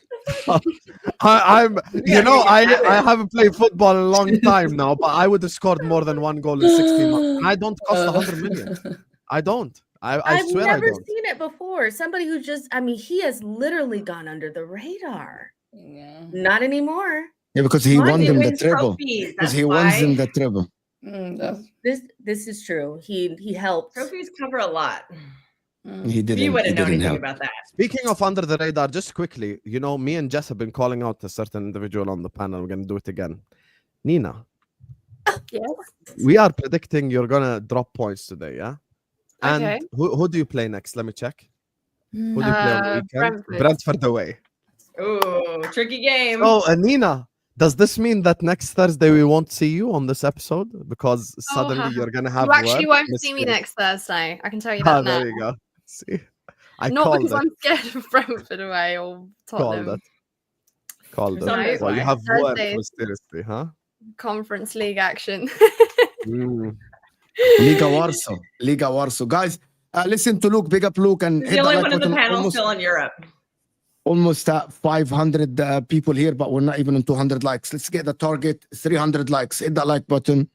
I'm, Yeah, I haven't played football in a long time now, but I would have scored more than one goal in 16 months. And I don't cost 100 million. I don't. I I've swear I never don't. seen it before. Somebody who just, he has literally gone under the radar. Yeah. Not anymore. Yeah, because he Why won he them the wins treble. trophies, Because that's he won why. them the treble. This is true. He helped. Trophies cover a lot. He didn't. You He wouldn't know didn't anything help. about that. Speaking of under the radar, just quickly, me and Jess have been calling out a certain individual on the panel. We're going to do it again. Nina, Yes. we are predicting you're going to drop points today, yeah? And Okay. who do you play next? Let me check. Who do you play on the weekend? Brentford. away. Ooh, tricky game. Oh, Nina, does this mean that next Thursday we won't see you on this episode? Because suddenly you're going to have You actually work? won't see me Mistake. next Thursday. I can tell you Ah, that now. there you go. See, I Not called because it. I'm scared of Brentford away or Called Tottenham. it. Called It's on it. this Well, you way. have work Thursdays. mysteriously, huh? Conference League action. Mm. Liga Warsaw. Guys, listen to Luke. Big up Luke. And He's hit the that only like one in the button. panel still in Europe. Almost 500 people here, but we're not even on 200 likes. Let's get the target 300 likes. Hit that like button.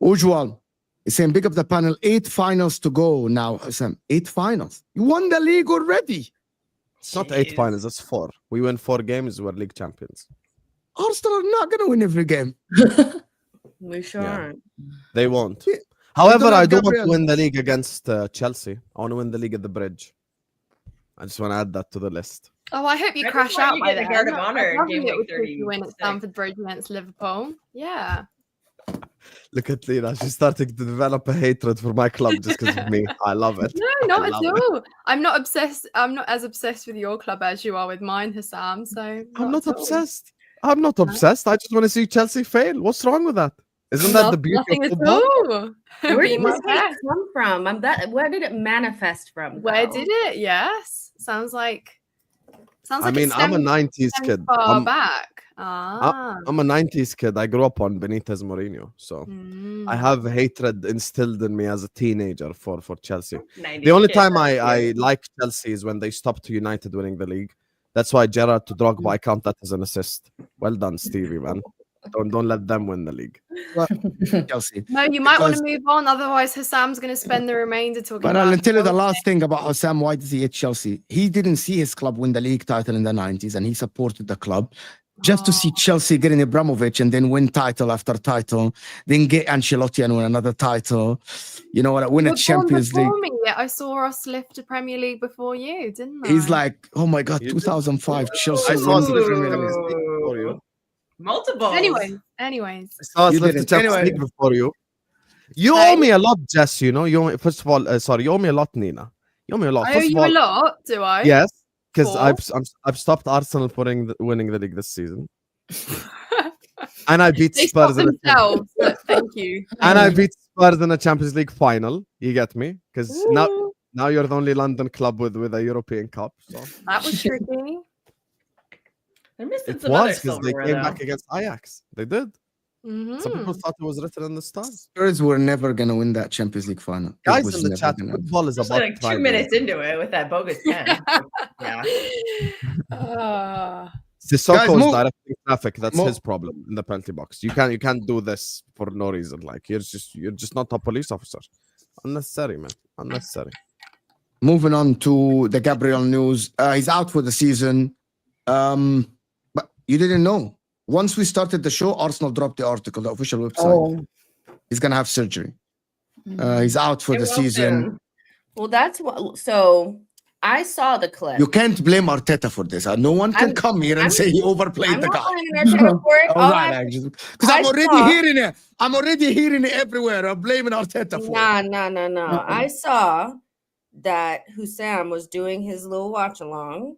Ujwal is saying, big up the panel. 8 finals to go now, Husam. 8 finals. You won the league already. It's not 8 Jeez. finals, it's 4. We win 4 games, we're league champions. Arsenal are not going to win every game. We sure Yeah. aren't. They won't. Yeah. However, don't have I do want Gabriel. to win the league against Chelsea. I want to win the league at the Bridge. I just want to add that to the list. Oh, I hope you I crash just want out you by get the then. Guard of I'd Honor in love game it week if you win at 36. Stamford Bridge against Liverpool. Yeah. Look at Lena. She's starting to develop a hatred for my club just because of me. I love it. No, not I at love it. all. I'm not obsessed. I'm not as obsessed with your club as you are with mine, Husam. So I'm not at all. obsessed. I'm not obsessed. I just want to see Chelsea fail. What's wrong with that? Isn't that the beauty Nothing of at football? all. Where Be did my this hate guest. come from? Where did it manifest from? Where though? did it? Yes. Sounds like. I mean, I'm a 90s kid. Far back. Ah. I'm a 90s kid. I grew up on Benitez Mourinho. So I have hatred instilled in me as a teenager for Chelsea. 90 The only kids, time that's I cute. like Chelsea is when they stopped United winning the league. That's why Gerrard to Drogba, I count that as an assist. Well done, Stevie, man. Don't let them win the league. Chelsea. No, you might want to Because- move on. Otherwise, Hassam's going to spend the remainder talking But about. I'll tell you the Chelsea. last thing about Husam. Why does he hate Chelsea? He didn't see his club win the league title in the 90s and he supported the club. Just to see Chelsea getting Abramovich and then win title after title, then get Ancelotti and win another title. You know what? Win a You're born Champions League. before me, yet I saw us lift a Premier League before you, didn't I? He's like, oh my God, You 2005 Chelsea. I saw us won lift the the Premier League. Champions League before you. Multiple. Anyways. I saw us You lift the didn't. Champions Anyway. League before you. You Hey. owe me a lot, Jess. You know, first of all, sorry, you owe me a lot, Nina. You owe me a lot. I owe First of you all, a lot, do I? yes, because For? I've stopped Arsenal from winning the league this season, and I beat They Spurs stopped in a themselves, but thank you. and I beat Spurs in a Champions League final. You get me? Because now Now you're the only London club with a European Cup. So. That was tricky. They're missing It some other was because they silverware, came though. back against Ajax. They did. Some people Mhm. thought it was written in the stars. Spurs were never going to win that Champions League final. It Guys was in the never chat, gonna- football is Especially about like 2 tribalism. minutes into it with that bogus pen. Yeah. Sissoko Guys, is move. directing traffic. That's Move. his problem in the penalty box. You can't do this for no reason. Like you're just not a police officer. Unnecessary, man. Unnecessary. Moving on to the Gabriel news. He's out for the season. But you didn't know. Once we started the show, Arsenal dropped the article, the official website. He's going to have surgery. He's out for It the will season. soon. Well, that's what. So I saw the clip. You can't blame Arteta for this. No one can I'm- come here and I'm- say he overplayed I'm the not guy. blaming Arteta for it. All right, because I'm I already saw- hearing it. I'm already hearing it everywhere. I'm blaming Arteta for it. No. I saw that Husam was doing his little watch along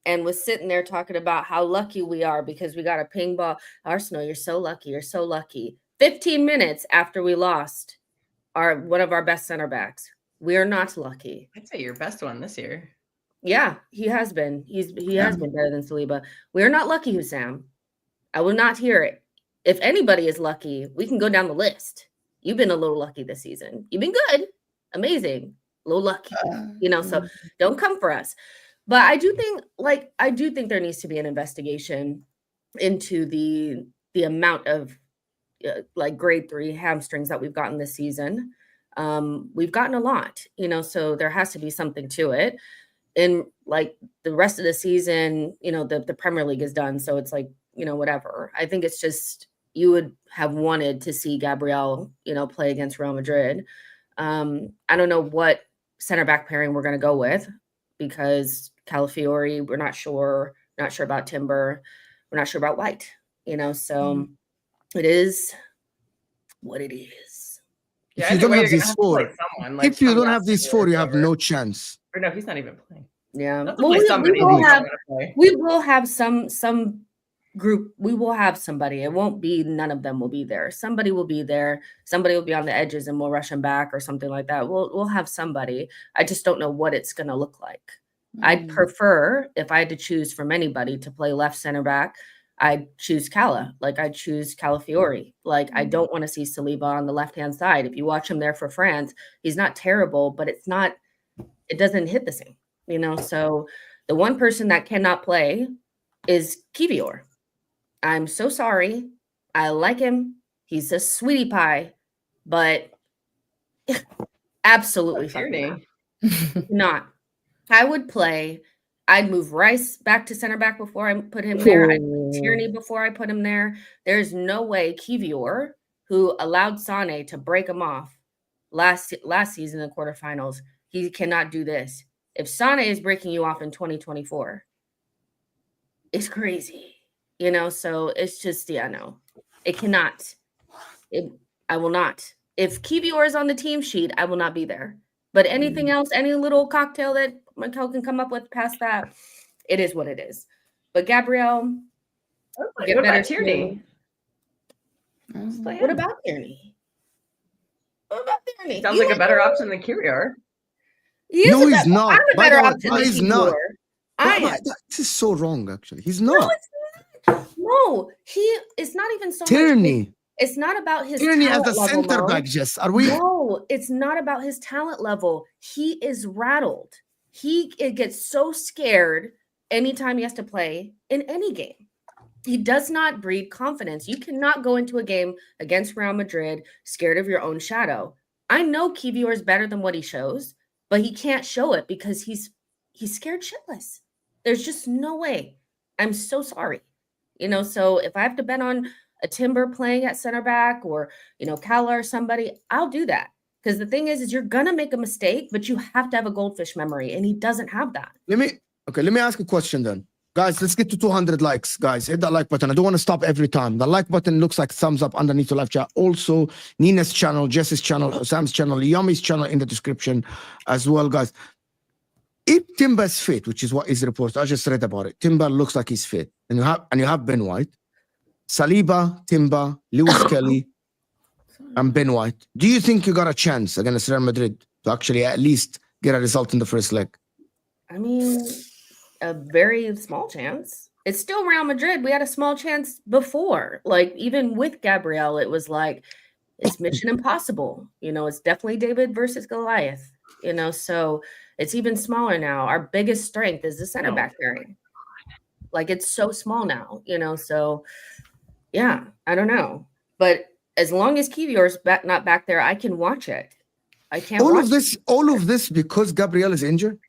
and was sitting there talking about how lucky we are because we got a ping ball. Arsenal, you're so lucky. You're so lucky. 15 minutes after we lost one of our best center backs. We're not lucky. I'd say your best one this year. Yeah, he has been. He has been better than Saliba. We're not lucky, Husam. I will not hear it. If anybody is lucky, we can go down the list. You've been a little lucky this season. You've been good, amazing, a little lucky. So don't come for us. But I do think there needs to be an investigation into the amount of like grade 3 hamstrings that we've gotten this season. We've gotten a lot, so there has to be something to it. And like the rest of the season, the Premier League is done. So it's like, whatever. I think it's just, you would have wanted to see Gabriel, play against Real Madrid. I don't know what center back pairing we're going to go with because Calafiori, we're not sure about Timber. We're not sure about White, so it is what it is. Yeah, If you either don't way, have you're gonna these have to four, play someone, like if you don't someone have else these to do four, it, you have whoever. no chance. Or no, he's not even playing. Yeah. Well, we will have some group. We will have somebody. It won't be none of them will be there. Somebody will be there. Somebody will be on the edges and we'll rush them back or something like that. We'll have somebody. I just don't know what it's going to look like. I'd prefer, if I had to choose from anybody to play left center back, I'd choose Cala. Like I'd choose Calafiori. Like I don't want to see Saliba on the left-hand side. If you watch him there for France, he's not terrible, but it doesn't hit the same, So the one person that cannot play is Kivior. I'm so sorry. I like him. He's a sweetie pie, but absolutely fucking not. I would play. I'd move Rice back to center back before I put him there. I'd put Tierney before I put him there. There's no way Kivior, who allowed Sane to break him off last season in the quarterfinals, he cannot do this. If Sane is breaking you off in 2024, it's crazy, so it's just, no, it cannot. I will not. If Kivior is on the team sheet, I will not be there. But anything else, any little cocktail that Mikel can come up with past that, it is what it is. But Gabriel, what about Tierney? What about Tierney? Sounds like a better option than Kyriar. No, he's not. I'm a better option than he's not. Kyriar. This is so wrong, actually. He's not. No, it's not. No, it's not even so Tierney. much. It's not about his Tierney as talent a level, center Mo. back, Jess. Are we? No, it's not about his talent level. He is rattled. It gets so scared anytime he has to play in any game. He does not breed confidence. You cannot go into a game against Real Madrid scared of your own shadow. I know Kivior is better than what he shows, but he can't show it because he's scared shitless. There's just no way. I'm so sorry. So if I have to bet on a Timber playing at center back or, Cala or somebody, I'll do that. Because the thing is you're going to make a mistake, but you have to have a goldfish memory, and he doesn't have that. Let me ask a question then. Guys, let's get to 200 likes. Guys, hit that like button. I don't want to stop every time. The like button looks like thumbs up underneath the live chat. Also, Nina's channel, Jess's channel, Sam's channel, Yumi's channel in the description as well, guys. If Timber's fit, which is what is reported, I just read about it. Timber looks like he's fit. And you have Ben White, Saliba, Timber, Lewis Kelly, and Ben White. Do you think you got a chance against Real Madrid to actually at least get a result in the first leg? I mean, a very small chance. It's still Real Madrid. We had a small chance before. Like, even with Gabriel, it was like, it's mission impossible. You know, it's definitely David versus Goliath. You know, so it's even smaller now. Our biggest strength is the center back pairing. Like, it's so small now, you know, so yeah, I don't know. But as long as Kivior's not back there, I can watch it. I can't all of this because Gabriel is injured.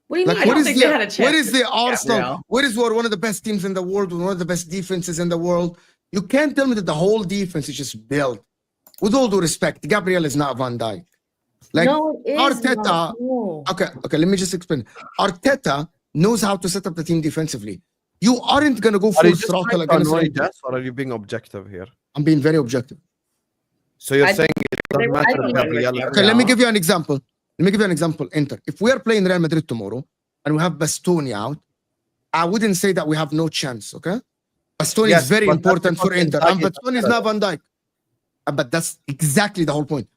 What do you Like, mean? where is the Arsenal? Gabriel. Where is one of the best teams in the world, one of the best defenses in the world? You can't tell me that the whole defense is just built. With all due respect, Gabriel is not Van Dijk. Like, no, it is Arteta. not. No. Okay, let me just explain. Arteta knows how to set up the team defensively. You aren't going to go full throttle against Jess, or are you being objective here? I'm being very objective. So you're saying it doesn't matter if Gabriel. Okay, let me give you an example. Inter. If we are playing Real Madrid tomorrow and we have Bastoni out, I wouldn't say that we have no chance, okay? Bastoni is very important for Inter. And Bastoni is not Van Dijk. But that's exactly the whole point.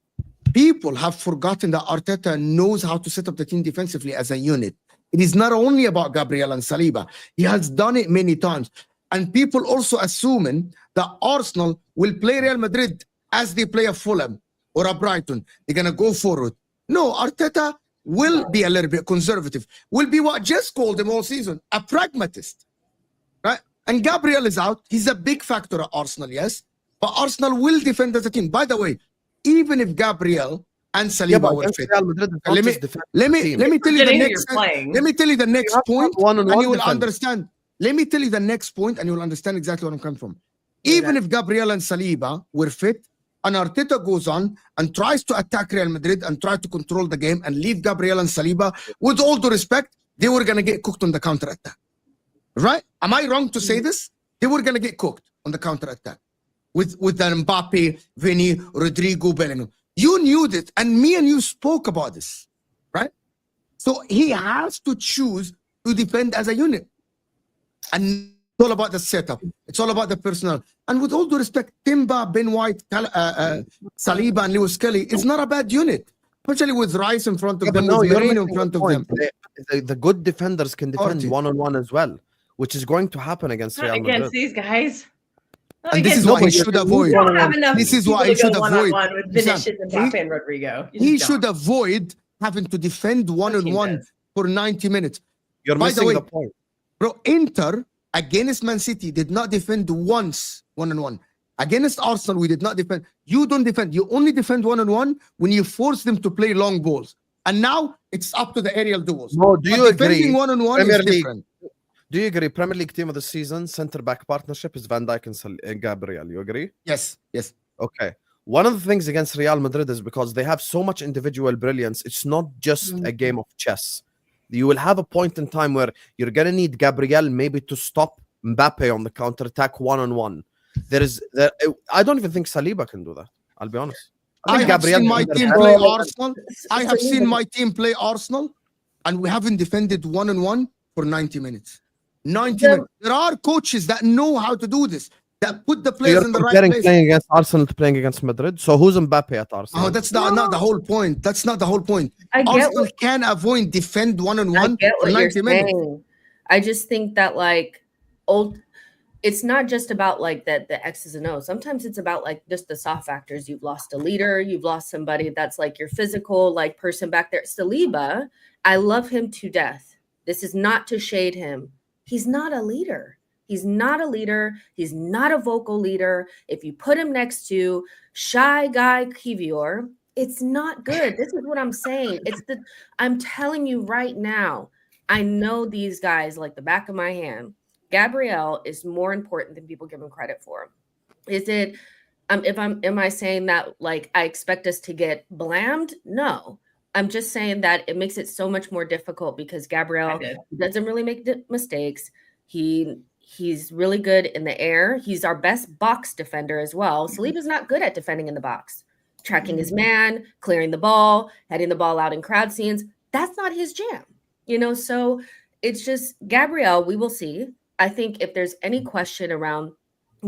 People have forgotten that Arteta knows how to set up the team defensively as a unit. It is not only about Gabriel and Saliba. He has done it many times. And people also assuming that Arsenal will play Real Madrid as they play a Fulham or a Brighton. They're going to go forward. No, Arteta will be a little bit conservative. Will be what Jess called him all season, a pragmatist. Right? And Gabriel is out. He's a big factor at Arsenal, yes. But Arsenal will defend as a team. By the way, even if Gabriel and Saliba were fit, let me tell you the next point, and you will understand. Let me tell you the next point, and you will understand exactly where I'm coming from. Even if Gabriel and Saliba were fit, and Arteta goes on and tries to attack Real Madrid and try to control the game and leave Gabriel and Saliba, with all due respect, they were going to get cooked on the counter-attack. Right? Am I wrong to say this? They were going to get cooked on the counter-attack. With the Mbappe, Vinny, Rodrigo, Bellingham. You knew that, and me and you spoke about this, right? So he has to choose to defend as a unit. And it's all about the setup. It's all about the personnel. And with all due respect, Timber, Ben White, Saliba, and Lewis Kelly is not a bad unit. Especially with Rice in front of them, with Moreno in front of them. The good defenders can defend one-on-one as well, which is going to happen against Real Madrid. Against these guys. And this is what he should avoid. This is what he should avoid. With Vinicius and Mbappe and Rodrigo. He should avoid having to defend one-on-one for 90 minutes. You're missing the point. Bro, Inter against Man City did not defend once one-on-one. Against Arsenal, we did not defend. You don't defend. You only defend one-on-one when you force them to play long balls. And now it's up to the aerial duels. No, do you agree? Defending one-on-one is different. Do you agree? Premier League team of the season, center-back partnership is Van Dijk and Gabriel. You agree? Yes. Okay. One of the things against Real Madrid is because they have so much individual brilliance. It's not just a game of chess. You will have a point in time where you're going to need Gabriel maybe to stop Mbappe on the counter-attack one-on-one. I don't even think Saliba can do that. I'll be honest. I have seen my team play Arsenal. I have seen my team play Arsenal, and we haven't defended one-on-one for 90 minutes. 90 minutes. There are coaches that know how to do this, that put the players in the right place. Playing against Arsenal to playing against Madrid. So who's Mbappe at Arsenal? Oh, that's not the whole point. That's not the whole point. Arsenal can avoid defend one-on-one for 90 minutes. I just think that it's not just about like the X's and O's. Sometimes it's about like just the soft factors. You've lost a leader. You've lost somebody that's like your physical like person back there. Saliba, I love him to death. This is not to shade him. He's not a leader. He's not a leader. He's not a vocal leader. If you put him next to shy guy Kivior, it's not good. This is what I'm saying. I'm telling you right now, I know these guys like the back of my hand. Gabriel is more important than people give him credit for. Is it, am I saying that like I expect us to get blamed? No. I'm just saying that it makes it so much more difficult because Gabriel doesn't really make mistakes. He's really good in the air. He's our best box defender as well. Saliba's not good at defending in the box. Tracking his man, clearing the ball, heading the ball out in crowd scenes. That's not his jam. So it's just Gabriel, we will see. I think if there's any question around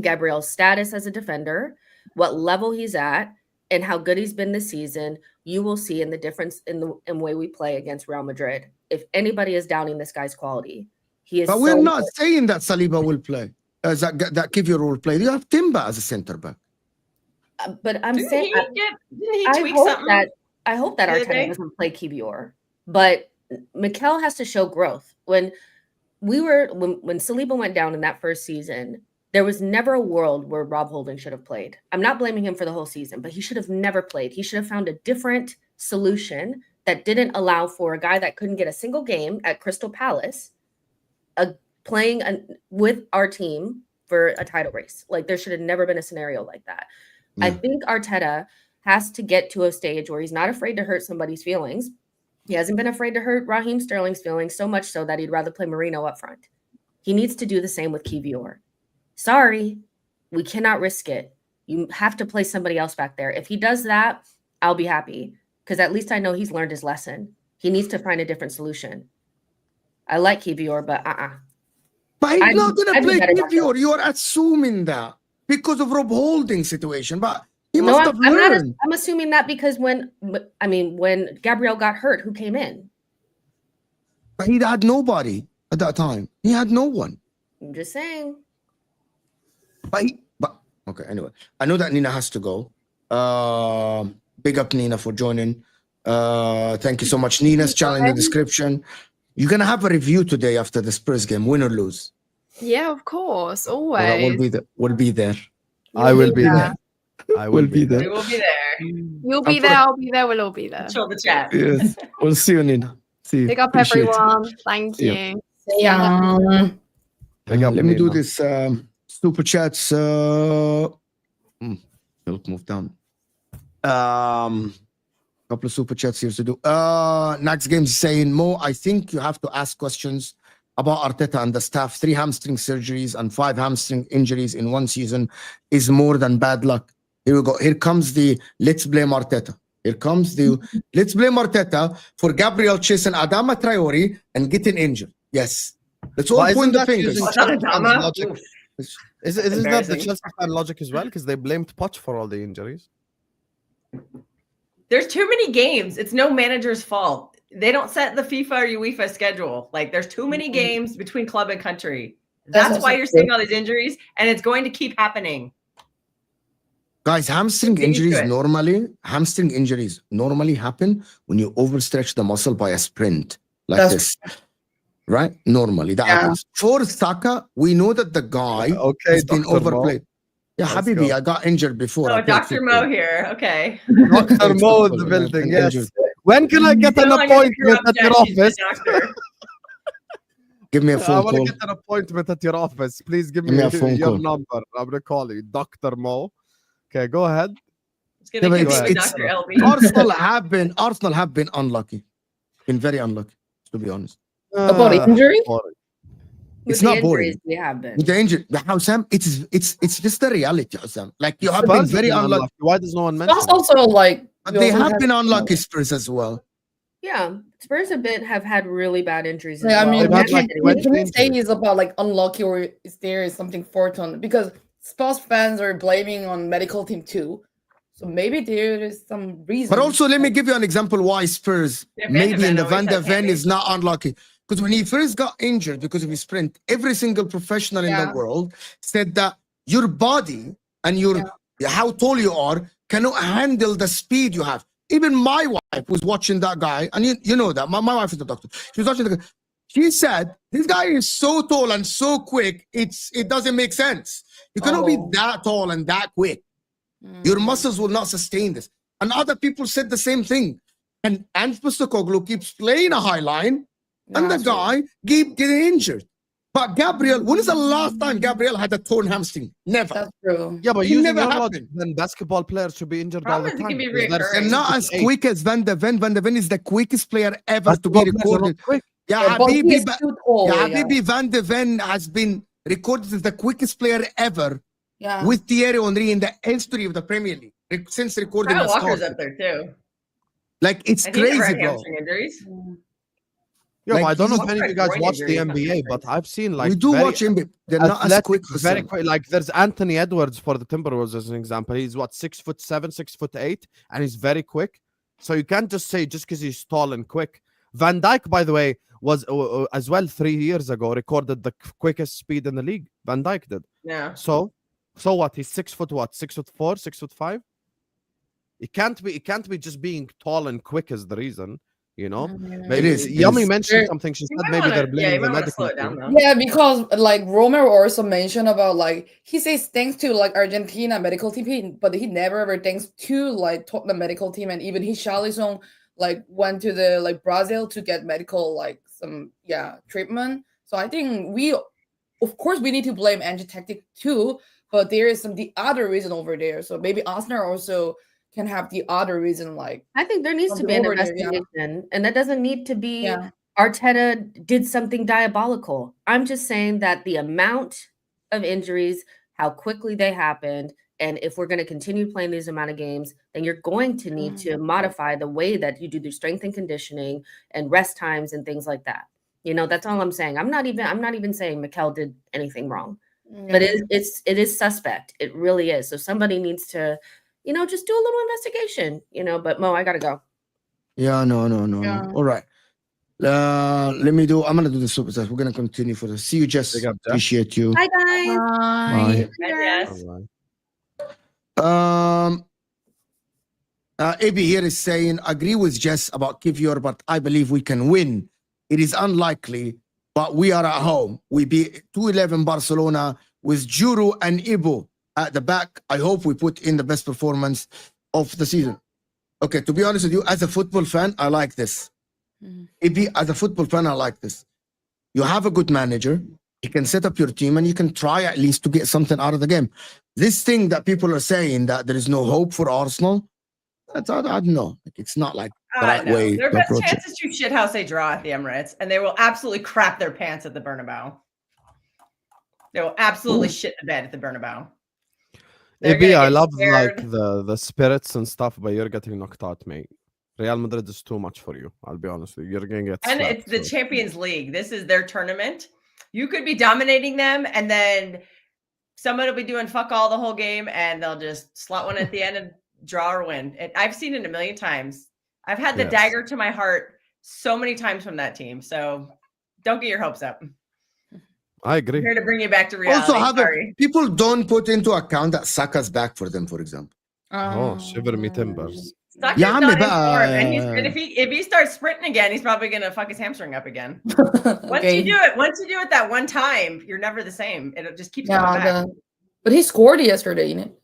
Gabriel's status as a defender, what level he's at, and how good he's been this season, you will see in the difference in the way we play against Real Madrid. If anybody is doubting this guy's quality, he is. But we're not saying that Saliba will play. That Kivior will play. You have Timber as a center back. But I'm Didn't saying, he tweak something? I hope that Arteta doesn't play Kivior. But Mikel has to show growth. When Saliba went down in that first season, there was never a world where Rob Holding should have played. I'm not blaming him for the whole season, but he should have never played. He should have found a different solution that didn't allow for a guy that couldn't get a single game at Crystal Palace playing with our team for a title race. Like, there should have never been a scenario like that. I think Arteta has to get to a stage where he's not afraid to hurt somebody's feelings. He hasn't been afraid to hurt Raheem Sterling's feelings, so much so that he'd rather play Marino up front. He needs to do the same with Kivior. Sorry, we cannot risk it. You have to play somebody else back there. If he does that, I'll be happy, because at least I know he's learned his lesson. He needs to find a different solution. I like Kivior, but But he's not going to play Kivior. You are assuming that because of Rob Holding situation. But he must have learned. I'm assuming that because when Gabriel got hurt, who came in? But he had nobody at that time. He had no one. I'm just saying. But okay, anyway. I know that Nina has to go. Big up Nina for joining. Thank you so much. Nina's channel in the description. You're going to have a review today after the Spurs game, win or lose. Yeah, of course. Always. We'll be there. I will be there. I will be there. We will be there. You'll be there. I'll be there. We'll all be there. Chill the chat. Yes. We'll see you, Nina. See you. Big up everyone. Thank you. Yeah. Let me do this super chats. Move down. Couple of super chats here to do. Next game saying, Mo, I think you have to ask questions about Arteta and the staff. 3 hamstring surgeries and 5 hamstring injuries in one season is more than bad luck. Here we go. Here comes the let's blame Arteta. Here comes the let's blame Arteta for Gabriel Chess and Adama Traore and getting injured. Yes. Let's all point the fingers. Isn't that the Chelsea fan logic as well? Because they blamed Poch for all the injuries. There's too many games. It's no manager's fault. They don't set the FIFA or UEFA schedule. Like, there's too many games between club and country. That's why you're seeing all these injuries, and it's going to keep happening. Guys, hamstring injuries normally happen when you overstretch the muscle by a sprint like this. Right? Normally that happens. For Saka, we know that the guy has been overplayed. Yeah, Habibi, I got injured before. Oh, Dr. Mo here. Okay. Dr. Mo in the building, yes. When can I get an appointment at your office? Give me a phone call. I want to get an appointment at your office. Please give me your number. I'm going to call you. Dr. Mo. Okay, go ahead. Dr. LB. Arsenal have been unlucky. Been very unlucky, to be honest. About injury? It's not boring. We have been. With the injury, Husam, it's just the reality, Husam. Like, you have been very unlucky. Why does no one mention That's also like... But they have been unlucky, Spurs, as well. Yeah, Spurs have had really bad injuries. Yeah, I mean, when we say he's about like unlucky or is there something fortunate? Because Spurs fans are blaming on medical team too. So maybe there is some reason. But also, let me give you an example why Spurs, maybe in the Van de Ven, is not unlucky. Because when he first got injured because of his sprint, every single professional in the world said that your body and how tall you are cannot handle the speed you have. Even my wife was watching that guy, and you know that. My wife is a doctor. She was watching the guy. She said, this guy is so tall and so quick, it doesn't make sense. You cannot be that tall and that quick. Your muscles will not sustain this. And other people said the same thing. And Ange Postecoglou keeps playing a high line, and the guy keep getting injured. But Gabriel, when is the last time Gabriel had a torn hamstring? Never. That's true. Yeah, but using your logic, then basketball players should be injured all the time. They're not as quick as Van de Ven. Van de Ven is the quickest player ever to be recorded. Yeah, Habibi, Van de Ven has been recorded as the quickest player ever with Thierry Henry in the history of the Premier League since recording. Kyle Walker's up there too. Like, it's crazy, bro. Injuries. Yeah, Like, but I don't know if he's- any of you guys watch the NBA, but I've seen like we do very watch NBA. They're not as athletic, quick. very quick. Like there's Anthony Edwards for the Timberwolves as an example. He's what 6'7", 6'8", and he's very quick. So you can't just say just because he's tall and quick. Van Dijk, by the way, was as well 3 years ago recorded the quickest speed in the league. Van Dijk did. Yeah. So what? He's 6 foot what? 6'4", 6'5". It can't be just being tall and quick is the reason. You know, maybe is. Yummy mentioned something. She You said might maybe wanna- they're blaming you the might wanna slow medical it down, team. though. Yeah, because like Romero also mentioned about like he says thanks to like Argentina medical team, but he never ever thanks to like Tottenham medical team, and even his Charlison like went to the like Brazil to get medical like some treatment. So I think of course we need to blame Ange tactic too, but there is the other reason over there. So maybe Arsenal also can have the other reason. Like I think there needs to be an over there, investigation, and that doesn't need to be Yeah. Arteta did something diabolical. I'm just saying that the amount of injuries, how quickly they happened, and if we're going to continue playing these amount of games, then you're going to need to modify the way that you do the strength and conditioning and rest times and things like that. You know, that's all I'm saying. I'm not even saying Mikel did anything wrong, but it is suspect. It really is. So somebody needs to, you know, just do a little investigation. You know, but Mo, I gotta go. Yeah, no. Yeah. All right. I'm gonna do the super chat. We're gonna continue for this. See you, Jess. Big up, Jess. Appreciate you. Bye guys. Bye. Yes. AB here is saying, agree with Jess about Kivior, but I believe we can win. It is unlikely, but we are at home. We beat 2-11 Barcelona with Juru and Ibo at the back. I hope we put in the best performance of the season. Okay, to be honest with you, as a football fan, I like this. AB, as a football fan, I like this. You have a good manager. You can set up your team and you can try at least to get something out of the game. This thing that people are saying that there is no hope for Arsenal, I don't know. Like, it's not like the right No. way Their to best approach chance is to shithouse they draw at the Emirates, and they will absolutely crap their pants at the Bernabeu. They will absolutely shit the bed at the Bernabeu. They're AB, gonna I get love scared. like the spirits and stuff, but you're getting knocked out, mate. Real Madrid is too much for you. I'll be honest with you. You're gonna get And slapped, it's the so. Champions League. This is their tournament. You could be dominating them, and then someone will be doing fuck all the whole game, and they'll just slot one at the end and draw or win. I've seen it a million times. I've had the dagger to my heart so many times from that team. So don't get your hopes up. I agree. I'm here to bring you back to reality. Also, people don't put into account that Saka's back for them, for example. Oh, shiver me timbers. Saka's Yeah, not in but, form, and if he starts sprinting again, he's probably gonna fuck his hamstring up again. Once Okay. you do it that one time, you're never the same. It just keeps going back. But he scored yesterday, you know.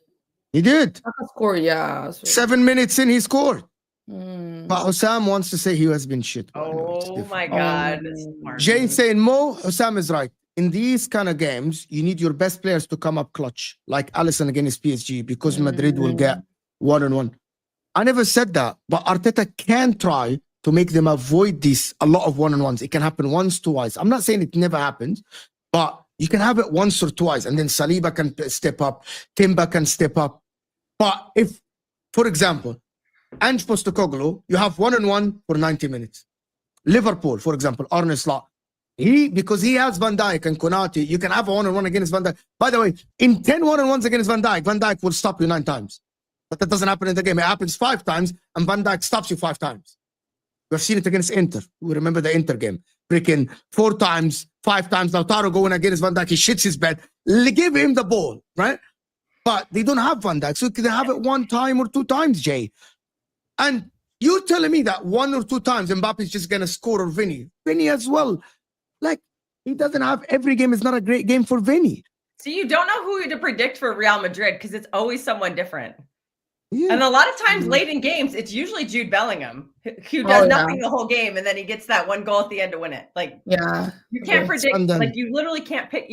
He did. Saka scored, yeah. So. 7 minutes in, he scored. Mm. But Husam wants to say he has been shit. But anyway, it's Oh different. my god. Jane saying, Mo, Husam is right. In these kind of games, you need your best players to come up clutch, like Alisson against PSG, because Madrid will get 1-on-1. I never said that, but Arteta can try to make them avoid a lot of 1-on-1s. It can happen once, twice. I'm not saying it never happens, but you can have it once or twice, and then Saliba can step up, Timber can step up. But if, for example, Ange Postecoglou, you have 1-on-1 for 90 minutes. Liverpool, for example, Arne Slot, because he has Van Dijk and Konate, you can have a 1-on-1 against Van Dijk. By the way, in 10 1-on-1s against Van Dijk will stop you 9 times. But that doesn't happen in the game. It happens 5 times, and Van Dijk stops you 5 times. We've seen it against Inter. We remember the Inter game. Freaking 4 times, 5 times, Lautaro going against Van Dijk. He shits his bed. Give him the ball, right? But they don't have Van Dijk. So they have it 1 time or 2 times, Jay. And you're telling me that 1 or 2 times Mbappe is just going to score, or Vinny. Vinny as well. Like, he doesn't have, every game is not a great game for Vinny. So you don't know who to predict for Real Madrid because it's always someone different. Yeah. And a lot of times late in games, it's usually Jude Bellingham who does nothing the whole game, and then he gets that 1 goal at the end to win it. Like, you can't predict. Like, you literally can't pick.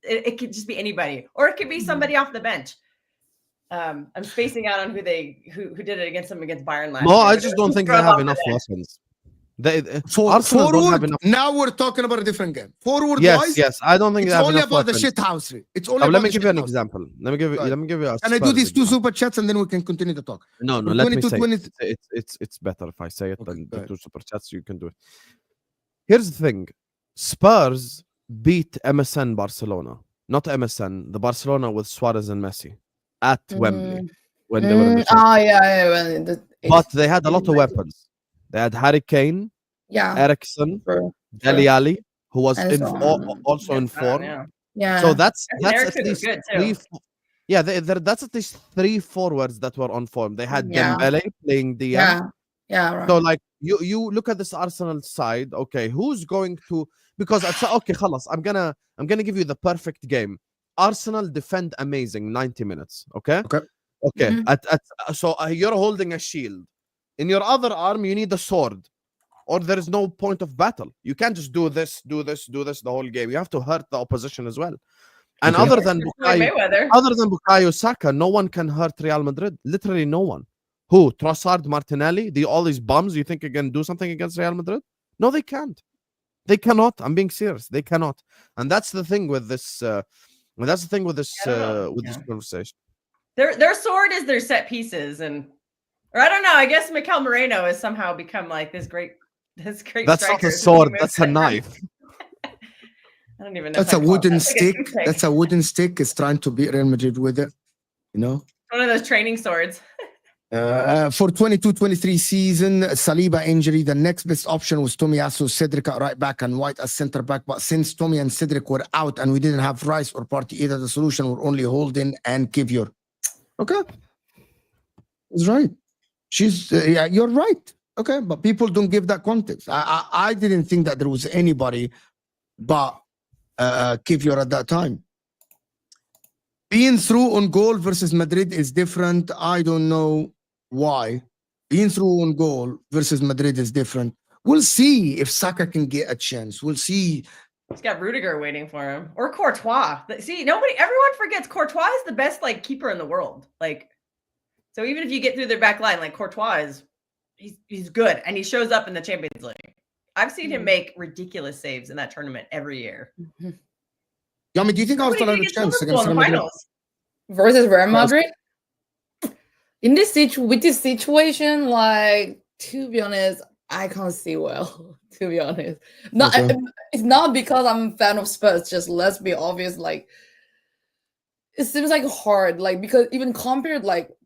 It could just be anybody, or it could be somebody off the bench. I'm spacing out on who did it against them against Bayern last year. No, I just don't think they have enough weapons. Arsenal don't have enough. Now we're talking about a different game. Forward-wise, yes. I don't think it's they have only enough about weapons. the shit house. It's only. Let me give you an example. Let me give you. Can I do these 2 super chats and then we can continue the talk? No. Let me say it's better if I say it than the 2 super chats. You can do it. Here's the thing: Spurs beat MSN Barcelona, not MSN, the Barcelona with Suarez and Messi at Wembley when they were in the yeah. But they had a lot of weapons. They had Harry Kane, Ericsson, Dele Alli, who was also in form. Yeah. So that's at least that's at least 3 forwards that were on form. They had Dembele playing DM. Right. So like you look at this Arsenal side, okay, who's going to, because it's okay, khalas, I'm gonna give you the perfect game. Arsenal defend amazing 90 minutes, okay? So you're holding a shield. In your other arm you need a sword, or there is no point of battle. You can't just do this the whole game. You have to hurt the opposition as well. And other than Bukayo Saka, no one can hurt Real Madrid. Literally no one. Who? Trossard, Martinelli, all these bums, you think you can do something against Real Madrid? No, they can't. They cannot. I'm being serious. They cannot. And that's the thing with this this conversation. Their sword is their set pieces, or I don't know. I guess Mikel Moreno has somehow become like this great That's striker. not a sword, that's a knife. I don't even know. That's a wooden stick. That's a wooden stick. Is trying to beat Real Madrid with it. You know? One of those training swords. For 22-23 season, Saliba injury, the next best option was Tomiyasu, Cedric at right back, and White as center back. But since Tommy and Cedric were out and we didn't have Rice or Partey either, the solution were only Holding and Kivior. Okay. He's right. You're right. Okay, but people don't give that context. I didn't think that there was anybody but Kivior at that time. Being through on goal versus Madrid is different. I don't know why. Being through on goal versus Madrid is different. We'll see if Saka can get a chance. We'll see. He's got Rudiger waiting for him, or Courtois. See, everyone forgets Courtois is the best keeper in the world. So even if you get through their back line, Courtois he's good, and he shows up in the Champions League. I've seen him make ridiculous saves in that tournament every year. Yami, do you think Arsenal had a chance against Real Madrid versus Real Madrid? In with this situation, to be honest, I can't see well. To be honest, it's not because I'm a fan of Spurs. Just let's be obvious. It seems hard. Because even compared,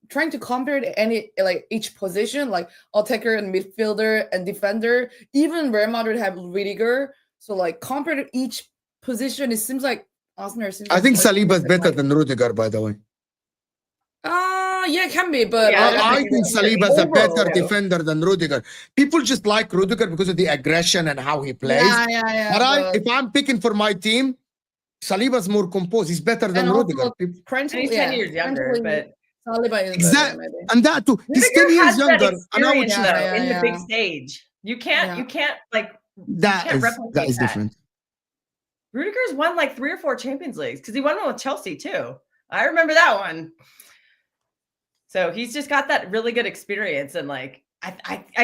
trying to compare each position, attacker and midfielder and defender. Even Real Madrid have Rudiger. So compared to each position, it seems like Arsenal. I think Saliba is better than Rudiger, by the way. Yeah, it can be, but I think Saliba is a better defender than Rudiger. People just like Rudiger because of the aggression and how he plays. But if I'm picking for my team, Saliba's more composed. He's better than Rudiger. He's 10 years younger, but Saliba is exactly, and that too. He's 10 years younger. And I would in the big stage. You can't that is different. Rudiger's won 3 or 4 Champions Leagues because he won one with Chelsea too. I remember that one. So he's just got that really good experience, and I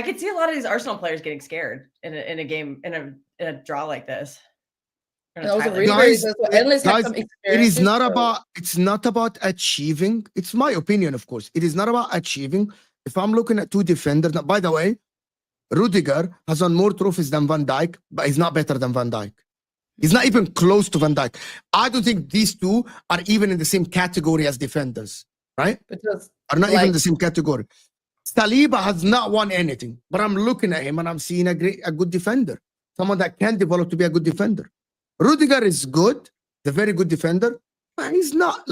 could see a lot of these Arsenal players getting scared in a game in a draw like this. Guys, it's not about achieving. It's my opinion, of course. It is not about achieving. If I'm looking at 2 defenders, now, by the way, Rudiger has won more trophies than Van Dijk, but he's not better than Van Dijk. He's not even close to Van Dijk. I don't think these two are even in the same category as defenders, right? Are not even in the same category. Saliba has not won anything, but I'm looking at him and I'm seeing a good defender, someone that can develop to be a good defender. Rudiger is good, the very good defender, but he's not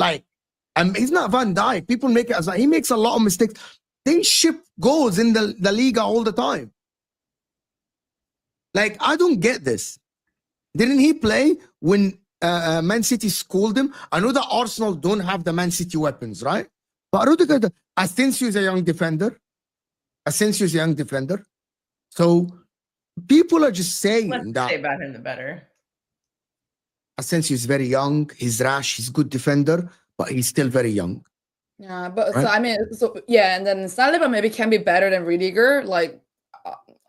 he's not Van Dijk. People make it as he makes a lot of mistakes. They ship goals in the Liga all the time. I don't get this. Didn't he play when Man City schooled him? I know that Arsenal don't have the Man City weapons, right? But Rudiger, Asensio is a young defender. So people are just saying that. Say about him the better. Asensio is very young. He's rash. He's good defender, but he's still very young. Yeah, but right? And then Saliba maybe can be better than Rudiger.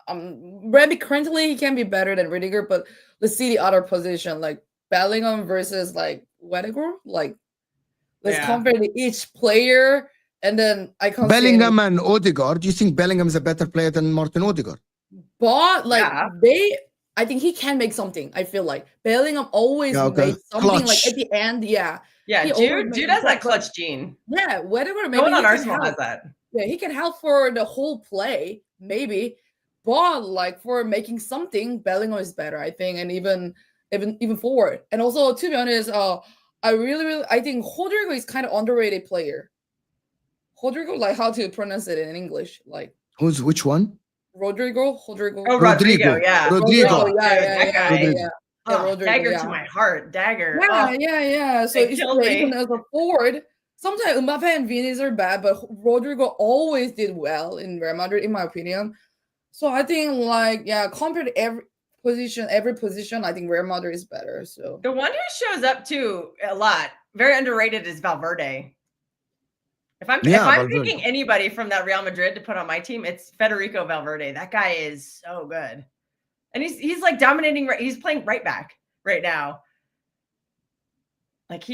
Maybe currently he can be better than Rudiger, but let's see the other position, Bellingham versus Wedegaard. Let's compare to each player, and then I can't. Bellingham and Odegaard. Do you think Bellingham is a better player than Martin Odegaard? But I think he can make something. I feel like Bellingham always made something clutch. Like at the end. Yeah. Jude has that clutch gene. Yeah, whatever. Maybe no one on Arsenal has that. Yeah, he can help for the whole play, maybe. But like for making something, Bellingham is better, I think, and even forward. And also, to be honest, I think Rodrigo is kind of underrated player. Rodrigo, like how to pronounce it in English, like which one? Rodrigo. Oh, Rodrigo, yeah. Rodrigo. Yeah. Dagger to my heart. Dagger. Yeah. So it's even as a forward. Sometimes Mbappe and Vinicius are bad, but Rodrigo always did well in Real Madrid, in my opinion. So I think, compared to every position, I think Real Madrid is better. So the one who shows up too a lot, very underrated, is Valverde. If I'm picking anybody from that Real Madrid to put on my team, it's Federico Valverde. That guy is so good, and he's like dominating. He's playing right back right now. Like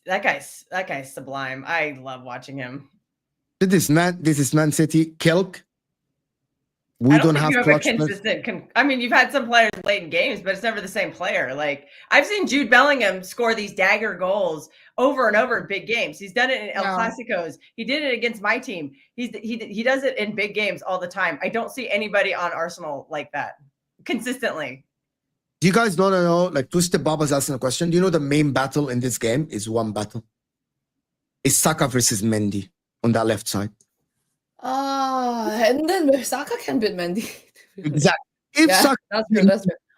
that guy's sublime. I love watching him. This is Man City. Kelk. We don't have a consistent. You've had some players late in games, but it's never the same player. Like I've seen Jude Bellingham score these dagger goals over and over in big games. He's done it in El Clásicos. He did it against my team. He does it in big games all the time. I don't see anybody on Arsenal like that consistently. Do you guys want to know? Like Twisted Baba's asking a question. Do you know the main battle in this game is one battle? It's Saka versus Mendy on that left side. And then Saka can beat Mendy. Exactly. That's true.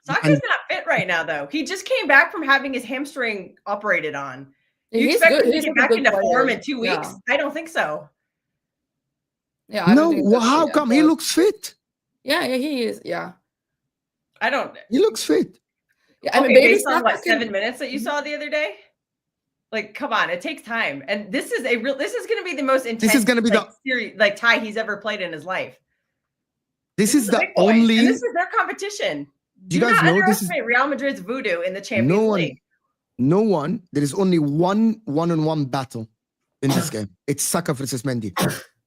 Saka's not fit right now, though. He just came back from having his hamstring operated on. You expect him to get back into form in 2 weeks? I don't think so. Yeah. How come he looks fit? Yeah, he is. Yeah. He looks fit. Yeah, based on 7 minutes that you saw the other day. Like, come on, it takes time, and this is going to be the most intense. This is going to be the series, tie he's ever played in his life. This is the only. And this is their competition. Do you guys know this is Real Madrid's voodoo in the Champions League? No one. There is only one-on-one battle in this game. It's Saka versus Mendy.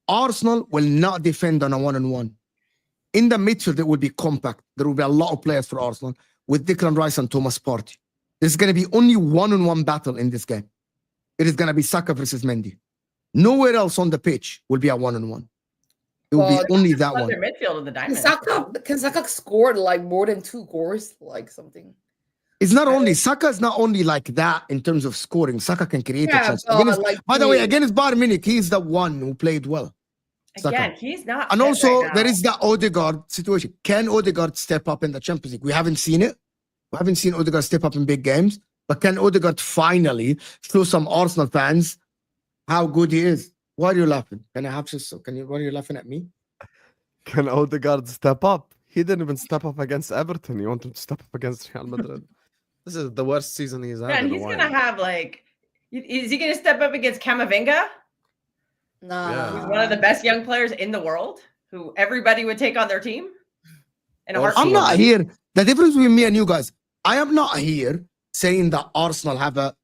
Arsenal will not defend on a one-on-one. In the midfield, it will be compact. There will be a lot of players for Arsenal with Declan Rice and Thomas Partey. There's going to be only one-on-one battle in this game. It is going to be Saka versus Mendy. Nowhere else on the pitch will be a one-on-one. It will be only that one. Their midfield of the Diamonds. Can Saka score more than 2 goals, something? It's not only Saka is not only like that in terms of scoring. Saka can create a chance. By the way, against Bayern Munich, he's the one who played well. Saka. Again, he's not. And also, right there is the Odegaard situation. Can Odegaard step up in the Champions League? We haven't seen it. We haven't seen Odegaard step up in big games. But can Odegaard finally show some Arsenal fans how good he is? Why are you laughing? Why are you laughing at me? Can Odegaard step up? He didn't even step up against Everton. You want him to step up against Real Madrid? This is the worst season he's had. And he's going to have is he going to step up against Camavinga? No. Yeah. He's one of the best young players in the world who everybody would take on their team. I'm not here. The difference between me and you guys, I am not here saying that Arsenal have a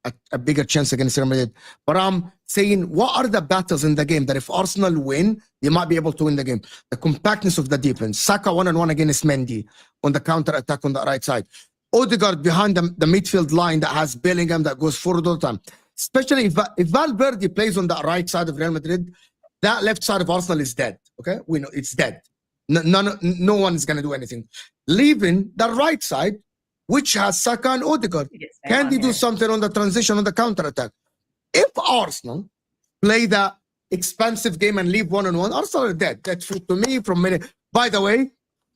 bigger chance against Real Madrid, but I'm saying what are the battles in the game that if Arsenal win, they might be able to win the game. The compactness of the defense. Saka one-on-one against Mendy on the counter-attack on the right side. Odegaard behind the midfield line that has Bellingham that goes forward all the time. Especially if Valverde plays on the right side of Real Madrid, that left side of Arsenal is dead. Okay? We know it's dead. No one is going to do anything. Leaving the right side, which has Saka and Odegaard. Can they do something on the transition, on the counter-attack? If Arsenal play that expansive game and leave one-on-one, Arsenal are dead. That's to me from many. By the way,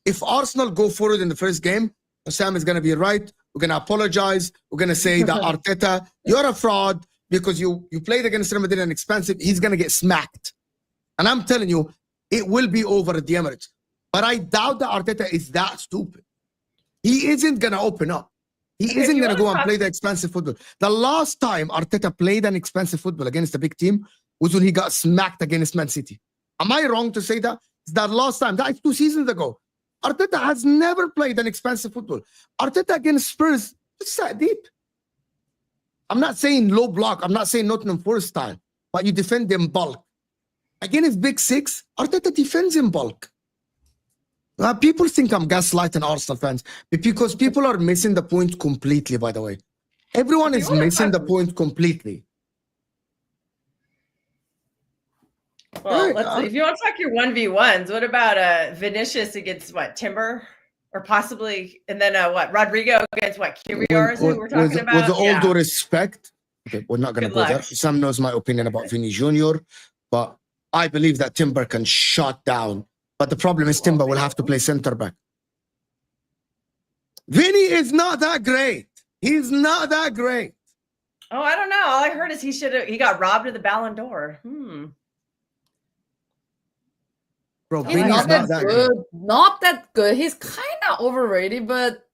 if Arsenal go forward in the first game, Husam is going to be right. We're going to apologize. We're going to say that Arteta, you're a fraud because you played against Real Madrid and expensive. He's going to get smacked. And I'm telling you, it will be over at the Emirates. But I doubt that Arteta is that stupid. He isn't going to open up. He isn't going to go and play the expensive football. The last time Arteta played an expensive football against a big team was when he got smacked against Man City. Am I wrong to say that? It's that last time. That is 2 seasons ago. Arteta has never played an expensive football. Arteta against Spurs just sat deep. I'm not saying low block. I'm not saying Nottingham Forest style. But you defend in bulk. Against Big Six, Arteta defends in bulk. People think I'm gaslighting Arsenal fans because people are missing the point completely, by the way. Everyone is missing the point completely. Well, if you want to talk your 1v1s, what about Vinicius against Timber? Or possibly, and then Rodrigo against Kyrgios, who we're talking about? With all due respect, okay, we're not going to go there. Sam knows my opinion about Vinny Jr., but I believe that Timber can shut down. But the problem is Timber will have to play center back. Vinny is not that great. He's not that great. Oh, I don't know. All I heard is he got robbed of the Ballon d'Or. Bro, he's not that good. Not that good. He's kind of overrated, but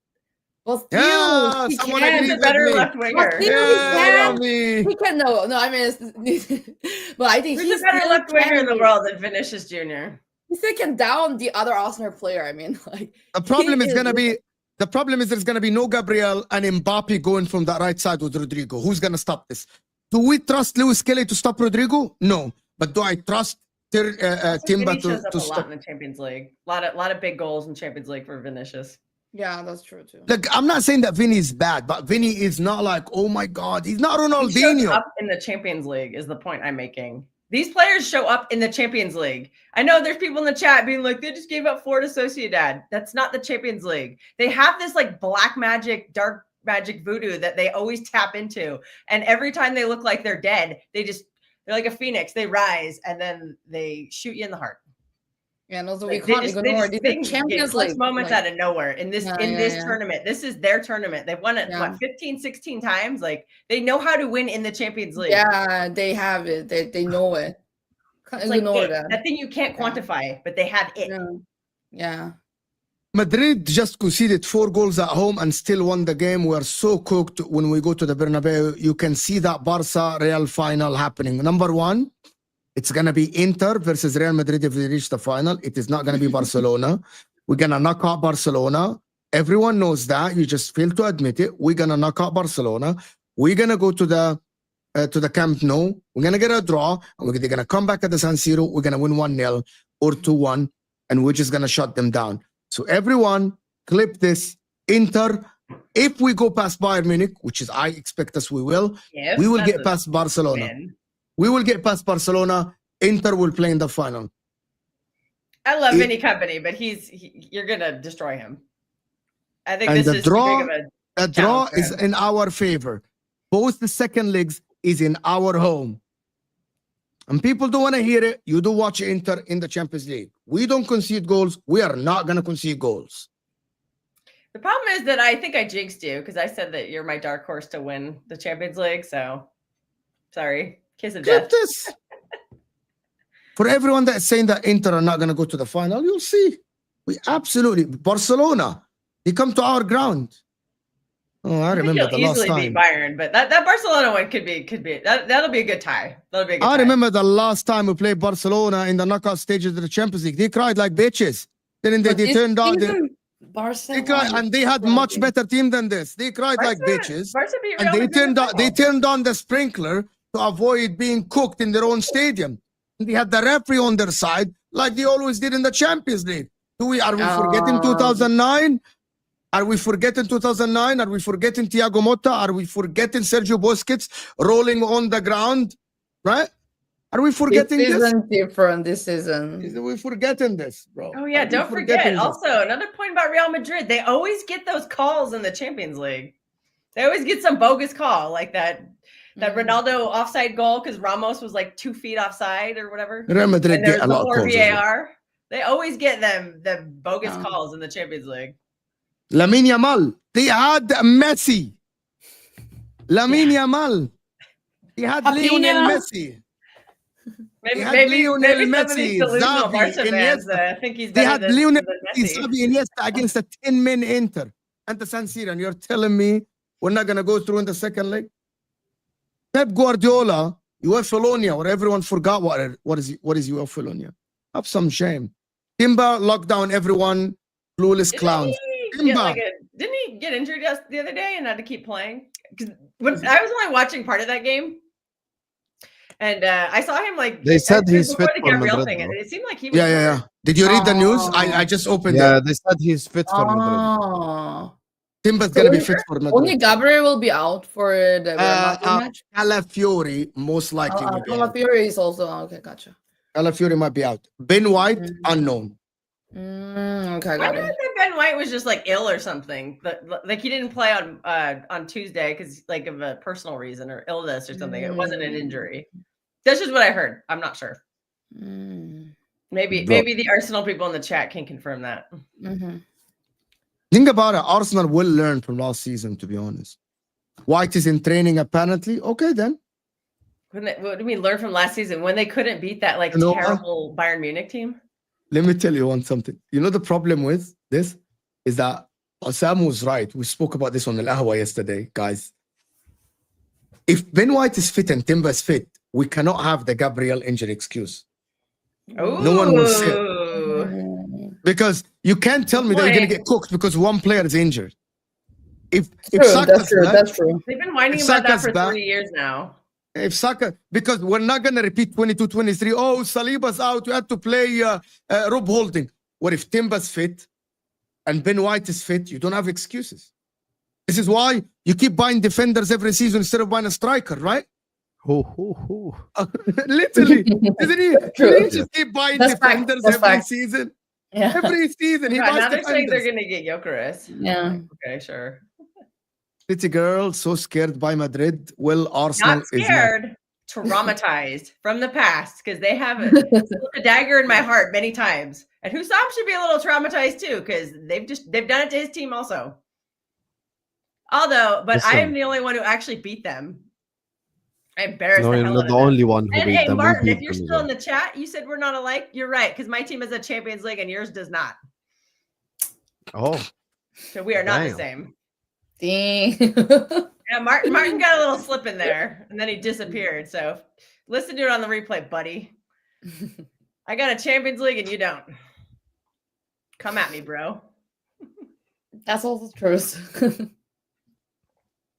still, he's a better left winger. He can. No. I mean, but I think he's a better left winger in the world than Vinicius Jr. He still can down the other Arsenal player. I mean, the problem is gonna be. The problem is there's gonna be no Gabriel and Mbappe going from the right side with Rodrigo. Who's gonna stop this? Do we trust Lewis Kelly to stop Rodrigo? No, but do I trust Timber to stop? A lot in the Champions League. A lot of big goals in Champions League for Vinicius. Yeah, that's true too. Look, I'm not saying that Vinny is bad, but Vinny is not like, oh my God, he's not Ronaldinho. He shows up in the Champions League is the point I'm making. These players show up in the Champions League. I know there's people in the chat being like, they just gave up 4 to Sociedad. That's not the Champions League. They have this black magic, dark magic voodoo that they always tap into. And every time they look like they're dead, they're like a phoenix. They rise and then they shoot you in the heart. Yeah, and also we can't ignore these Champions League moments out of nowhere in this tournament. This is their tournament. They've won it 15, 16 times. They know how to win in the Champions League. Yeah, they have it. They know it. Can't ignore that thing you can't quantify, but they have it. Yeah. Madrid just conceded 4 goals at home and still won the game. We are so cooked when we go to the Bernabeu. You can see that Barca Real final happening. Number 1. It's going to be Inter versus Real Madrid if we reach the final. It is not going to be Barcelona. We're going to knock out Barcelona. Everyone knows that. You just fail to admit it. We're going to knock out Barcelona. We're going to go to the Camp Nou. We're going to get a draw. And they're going to come back at the San Siro. We're going to win 1-0 or 2-1. And we're just going to shut them down. So everyone, clip this. Inter, if we go past Bayern Munich, which is I expect us we will get past Barcelona. We will get past Barcelona. Inter will play in the final. I love Vinny Company, but you're gonna destroy him. I think this is too big of a draw is in our favor. Both the second legs is in our home. And people don't want to hear it. You do watch Inter in the Champions League. We don't concede goals. We are not gonna concede goals. The problem is that I think I jinxed you because I said that you're my dark horse to win the Champions League. So sorry. Kiss of death. This. For everyone that's saying that Inter are not going to go to the final, you'll see. We absolutely. Barcelona, they come to our ground. Oh, I remember the last time. Beat Bayern, but that Barcelona one could be that'll be a good tie. That'll be a good tie. I remember the last time we played Barcelona in the knockout stages of the Champions League. They cried like bitches. Then they turned out. They cried, and they had much better team than this. They cried like bitches, and they turned on the sprinkler to avoid being cooked in their own stadium. They had the referee on their side, like they always did in the Champions League. Are we forgetting 2009? Are we forgetting 2009? Are we forgetting Thiago Motta? Are we forgetting Sergio Busquets rolling on the ground? Right? Are we forgetting this? This isn't different this season. We're forgetting this, bro. Oh, yeah. Don't forget. Also, another point about Real Madrid. They always get those calls in the Champions League. They always get some bogus call like that Ronaldo offside goal because Ramos was 2 feet offside or whatever. Real Madrid get a lot of calls. VAR. They always get the bogus calls in the Champions League. Lamine Yamal. They had Messi. Lamine Yamal. They had Lionel Messi. Maybe Messi, Xavi, Iniesta. I think he's better than Lionel Messi. Xavi, Iniesta against a 10-man Inter and the San Siro. And you're telling me we're not going to go through in the second leg? Pep Guardiola, UEFA where everyone forgot what is UEFA. Have some shame. Timber locked down everyone, clueless clowns. Didn't he get injured the other day and had to keep playing? Because I was only watching part of that game. And I saw him like they said he's fit the for Gabriel Madrid. thing, and it seemed like he was. Yeah. Did you read the news? I just opened it. Yeah, they said he's fit for Madrid. Timber's gonna be fit for Madrid. Only Gabriel will be out for the match. Calafiori most likely will be out. Calafiori is also okay. Gotcha. Calafiori might be out. Ben White unknown. Okay, got I it. that Ben White was just like ill or something. But like he didn't play on Tuesday because like of a personal reason or illness or something. It wasn't an injury. That's just what I heard. I'm not sure. Maybe the Arsenal people in the chat can confirm that. Think about it. Arsenal will learn from last season, to be honest. White is in training apparently. Okay, then. What do we learn from last season when they couldn't beat that like terrible Bayern Munich team? Let me tell you something. You know the problem with this is that Husam was right. We spoke about this on the Lahwa yesterday, guys. If Ben White is fit and Timber is fit, we cannot have the Gabriel injury excuse. No one will say it. Because you can't tell me that you're going to get cooked because one player is injured. If that's true. They've been whining about that for 3 years now. If Saka, because we're not going to repeat 22-23. Oh, Saliba's out. We had to play Rob Holding. What if Timber's fit and Ben White is fit? You don't have excuses. This is why you keep buying defenders every season instead of buying a striker, right? Literally. Isn't he? You just keep buying defenders every season. Yeah. Every season. He buys now they're defenders. saying they're going to get Gyökeres. Yeah. Okay, sure. City girl, so scared by Madrid. Well, Arsenal not scared, traumatized from the past because they have a dagger in my heart many times. And Husam should be a little traumatized too because they've done it to his team also. But I am the only one who actually beat them. I embarrassed the hell out of them. You're the only one who beat them. Hey, Martin, if you're still in the chat, you said we're not alike. You're right because my team has a Champions League and yours does not. Oh, so we are not the same. Dang. Yeah, Martin got a little slip in there and then he disappeared. So listen to it on the replay, buddy. I got a Champions League and you don't. Come at me, bro. That's also true.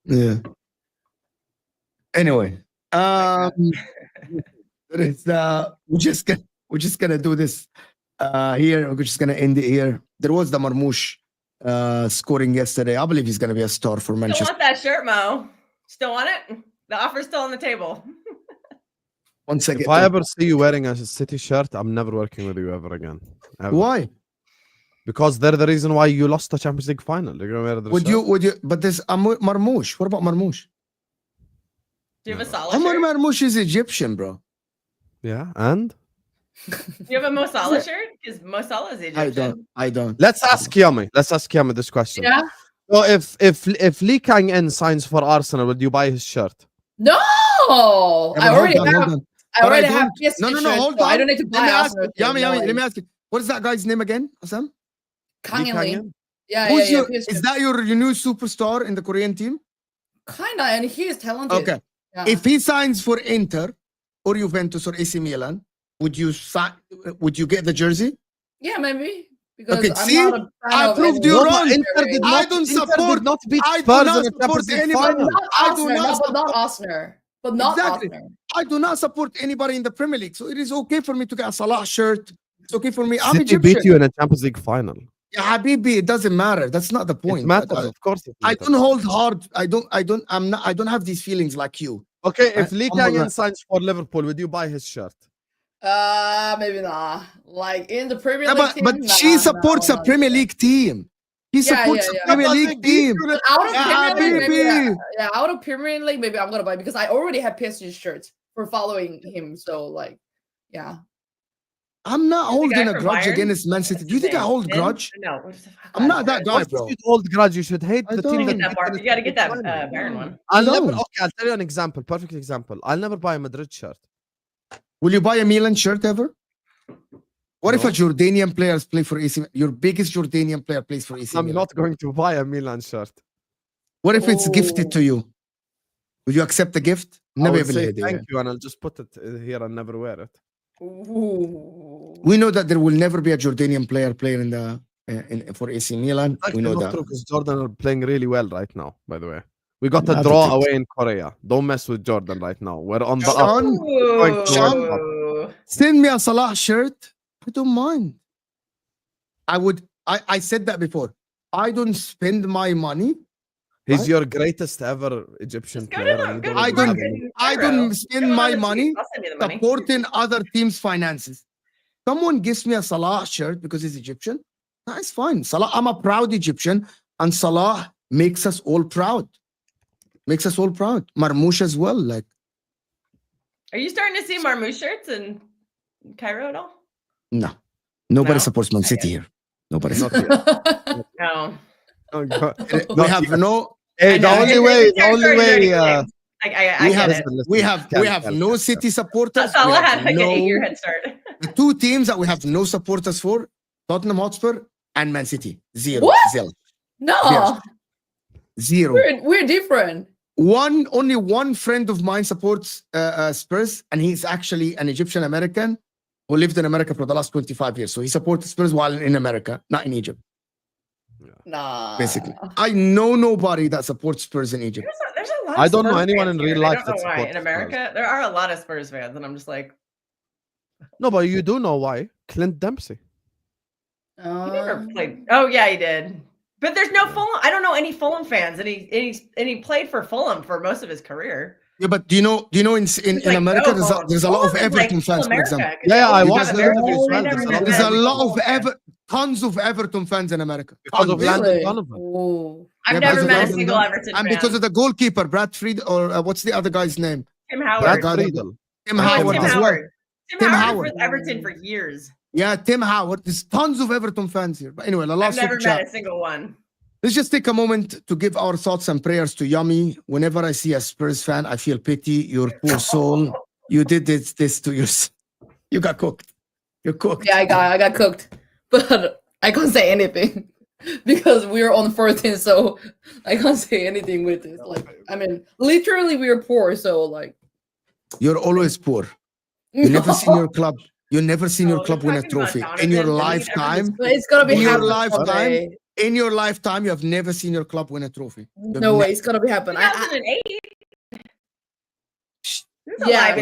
Yeah. Anyway, we're just gonna do this here. We're just gonna end it here. There was the Marmoush scoring yesterday. I believe he's going to be a star for Manchester. Still want that shirt, Mo? Still want it? The offer's still on the table. Once again, if I ever see you wearing a City shirt, I'm never working with you ever again. Ever. Why? Because they're the reason why you lost the Champions League final. You're gonna wear the shirt. Would you? But there's Marmoush. What about Marmoush? Do you have a Salah shirt? Omar Marmoush is Egyptian, bro. Yeah, and. Do you have a Mo Salah shirt? Because Mo Salah is Egyptian. I don't. Let's ask Yami. this question. Yeah. So if Lee Kang-in signs for Arsenal, would you buy his shirt? No, I already have. No, hold on. I don't need to buy Arsenal. Yami, let me ask you. What is that guy's name again, Husam? Kang-in. Yeah, is that your new superstar in the Korean team? Kinda, and he is talented. Okay. Yeah. If he signs for Inter or Juventus or AC Milan, would you get the jersey? Yeah, maybe. Because okay, I'm not a fan I proved you wrong. I don't support anybody. Not Arsenal. But not Arsenal. I do not support anybody in the Premier League. So it is okay for me to get a Salah shirt. It's okay for me. I'm Egyptian. Beat you in a Champions League final. Yeah, Habibi, it doesn't matter. That's not the point. It matters, of course. I don't hold hard. I don't have these feelings like you. Okay, if Lee Kang-in signs for Liverpool, would you buy his shirt? Maybe not. Like in the Premier League team, but she supports a Premier League team. He supports a Premier League team. Out of Premier League, maybe I'm gonna buy because I already have PSG shirts for following him. So like, yeah. I'm not holding a grudge against Man City. Do you think I hold grudge? No, I'm not that guy, bro. If you hold grudge, you should hate the team. You got to get that Bayern one. I'll tell you an example. Perfect example. I'll never buy a Madrid shirt. Will you buy a Milan shirt ever? What if a Jordanian player plays for AC? Your biggest Jordanian player plays for AC Milan. I'm not going to buy a Milan shirt. What if it's gifted to you? Would you accept the gift? Never say thank you, and I'll just put it here and never wear it. Ooh. We know that there will never be a Jordanian player playing for AC Milan. We know that because Jordan are playing really well right now. By the way, We got a draw away in Korea. Don't mess with Jordan right now. We're on the up. Send me a Salah shirt. I don't mind. I said that before. I don't spend my money. He's your greatest ever Egyptian player. I don't spend my money supporting other teams' finances. Someone gives me a Salah shirt because he's Egyptian. That's fine. Salah, I'm a proud Egyptian, and Salah makes us all proud. Makes us all proud. Marmoush as well. Like, are you starting to see Marmoush shirts in Cairo at all? No. Nobody supports Man City here. Nobody. No. We have no. Hey, the only way. We have no City supporters. Salah had like an 8-year head start. The two teams that we have no supporters for: Tottenham Hotspur and Man City. Zero. What? Zero. No. Zero. We're different. Only one friend of mine supports Spurs, and he's actually an Egyptian American who lived in America for the last 25 years. So he supports Spurs while in America, not in Egypt. Nah. Basically, I know nobody that supports Spurs in Egypt. There's a lot of I don't know Spurs anyone in fans real here. life I don't know that why. supports In America, there are a lot of Spurs fans, and I'm just like, no, but you do know why. Clint Dempsey. he never played. Oh yeah, he did. But there's no Fulham. I don't know any Fulham fans, and he played for Fulham for most of his career. Yeah, but do you know in America there's a lot of Everton fans, for example. Yeah, I was there. There's a lot of tons of Everton fans in America. Because of Landon Donovan. I've never met a single Everton fan. And because of the goalkeeper, Brad Fried, or what's the other guy's name? Tim Howard. Tim Howard as well. Tim Howard with Everton for years. Yeah, Tim Howard. There's tons of Everton fans here. But anyway, I've never met a single one. Let's just take a moment to give our thoughts and prayers to Yummy. Whenever I see a Spurs fan, I feel pity. Your poor soul. You did this to yourself. You got cooked. You're cooked. Yeah, I got cooked. But I can't say anything because we're on 14, so I can't say anything with this. Like, I mean, literally we're poor, so like. You're always poor. You never seen your club. You never seen your club win a trophy in your lifetime. It's gonna be in your lifetime. In your lifetime, you have never seen your club win a trophy. No way, it's gonna be happening. 2008. Yeah,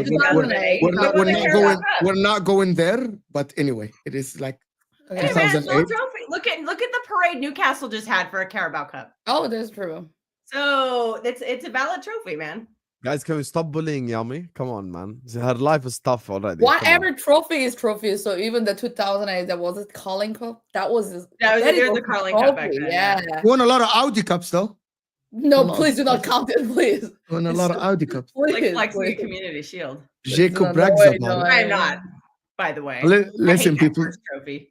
we're not going there. But anyway, it is like 2008. Man, look at the parade Newcastle just had for a Carabao Cup. Oh, that's true. So it's a valid trophy, man. Guys, can we stop bullying Yummy? Come on, man. Her life is tough already. Whatever trophy is trophy. So even the 2008, that was a Carling Cup. That was the Carling Cup back then. Yeah. You won a lot of Audi Cups, though. No, please do not count it, please. You won a lot of Audi Cups. Like flexing the Community Shield. Jacob brags about it. I am not, by the way. Listen, people. Trophy.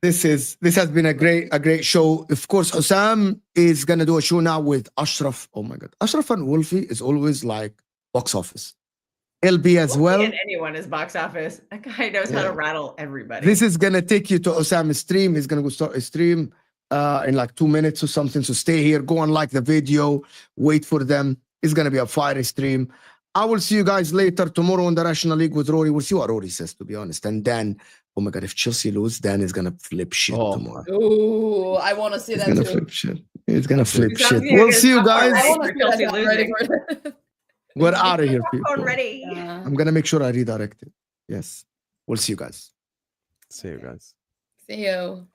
This has been a great show. Of course, Husam is gonna do a show now with Ashraf. Oh my God, Ashraf and Wolfie is always like box office. LB as well. And anyone is box office. That guy knows how to rattle everybody. This is gonna take you to Husam's stream. He's gonna go start a stream in like 2 minutes or something. So stay here, go and like the video, wait for them. It's gonna be a fiery stream. I will see you guys later tomorrow in the National League with Rory. We'll see what Rory says, to be honest. And Dan, oh my God, if Chelsea lose, Dan is gonna flip shit tomorrow. Oh, I want to see that too. Flip shit. He's gonna flip shit. We'll see you guys. We're out of here, people. Ready. I'm gonna make sure I redirect it. Yes. We'll see you guys. See you guys. See you.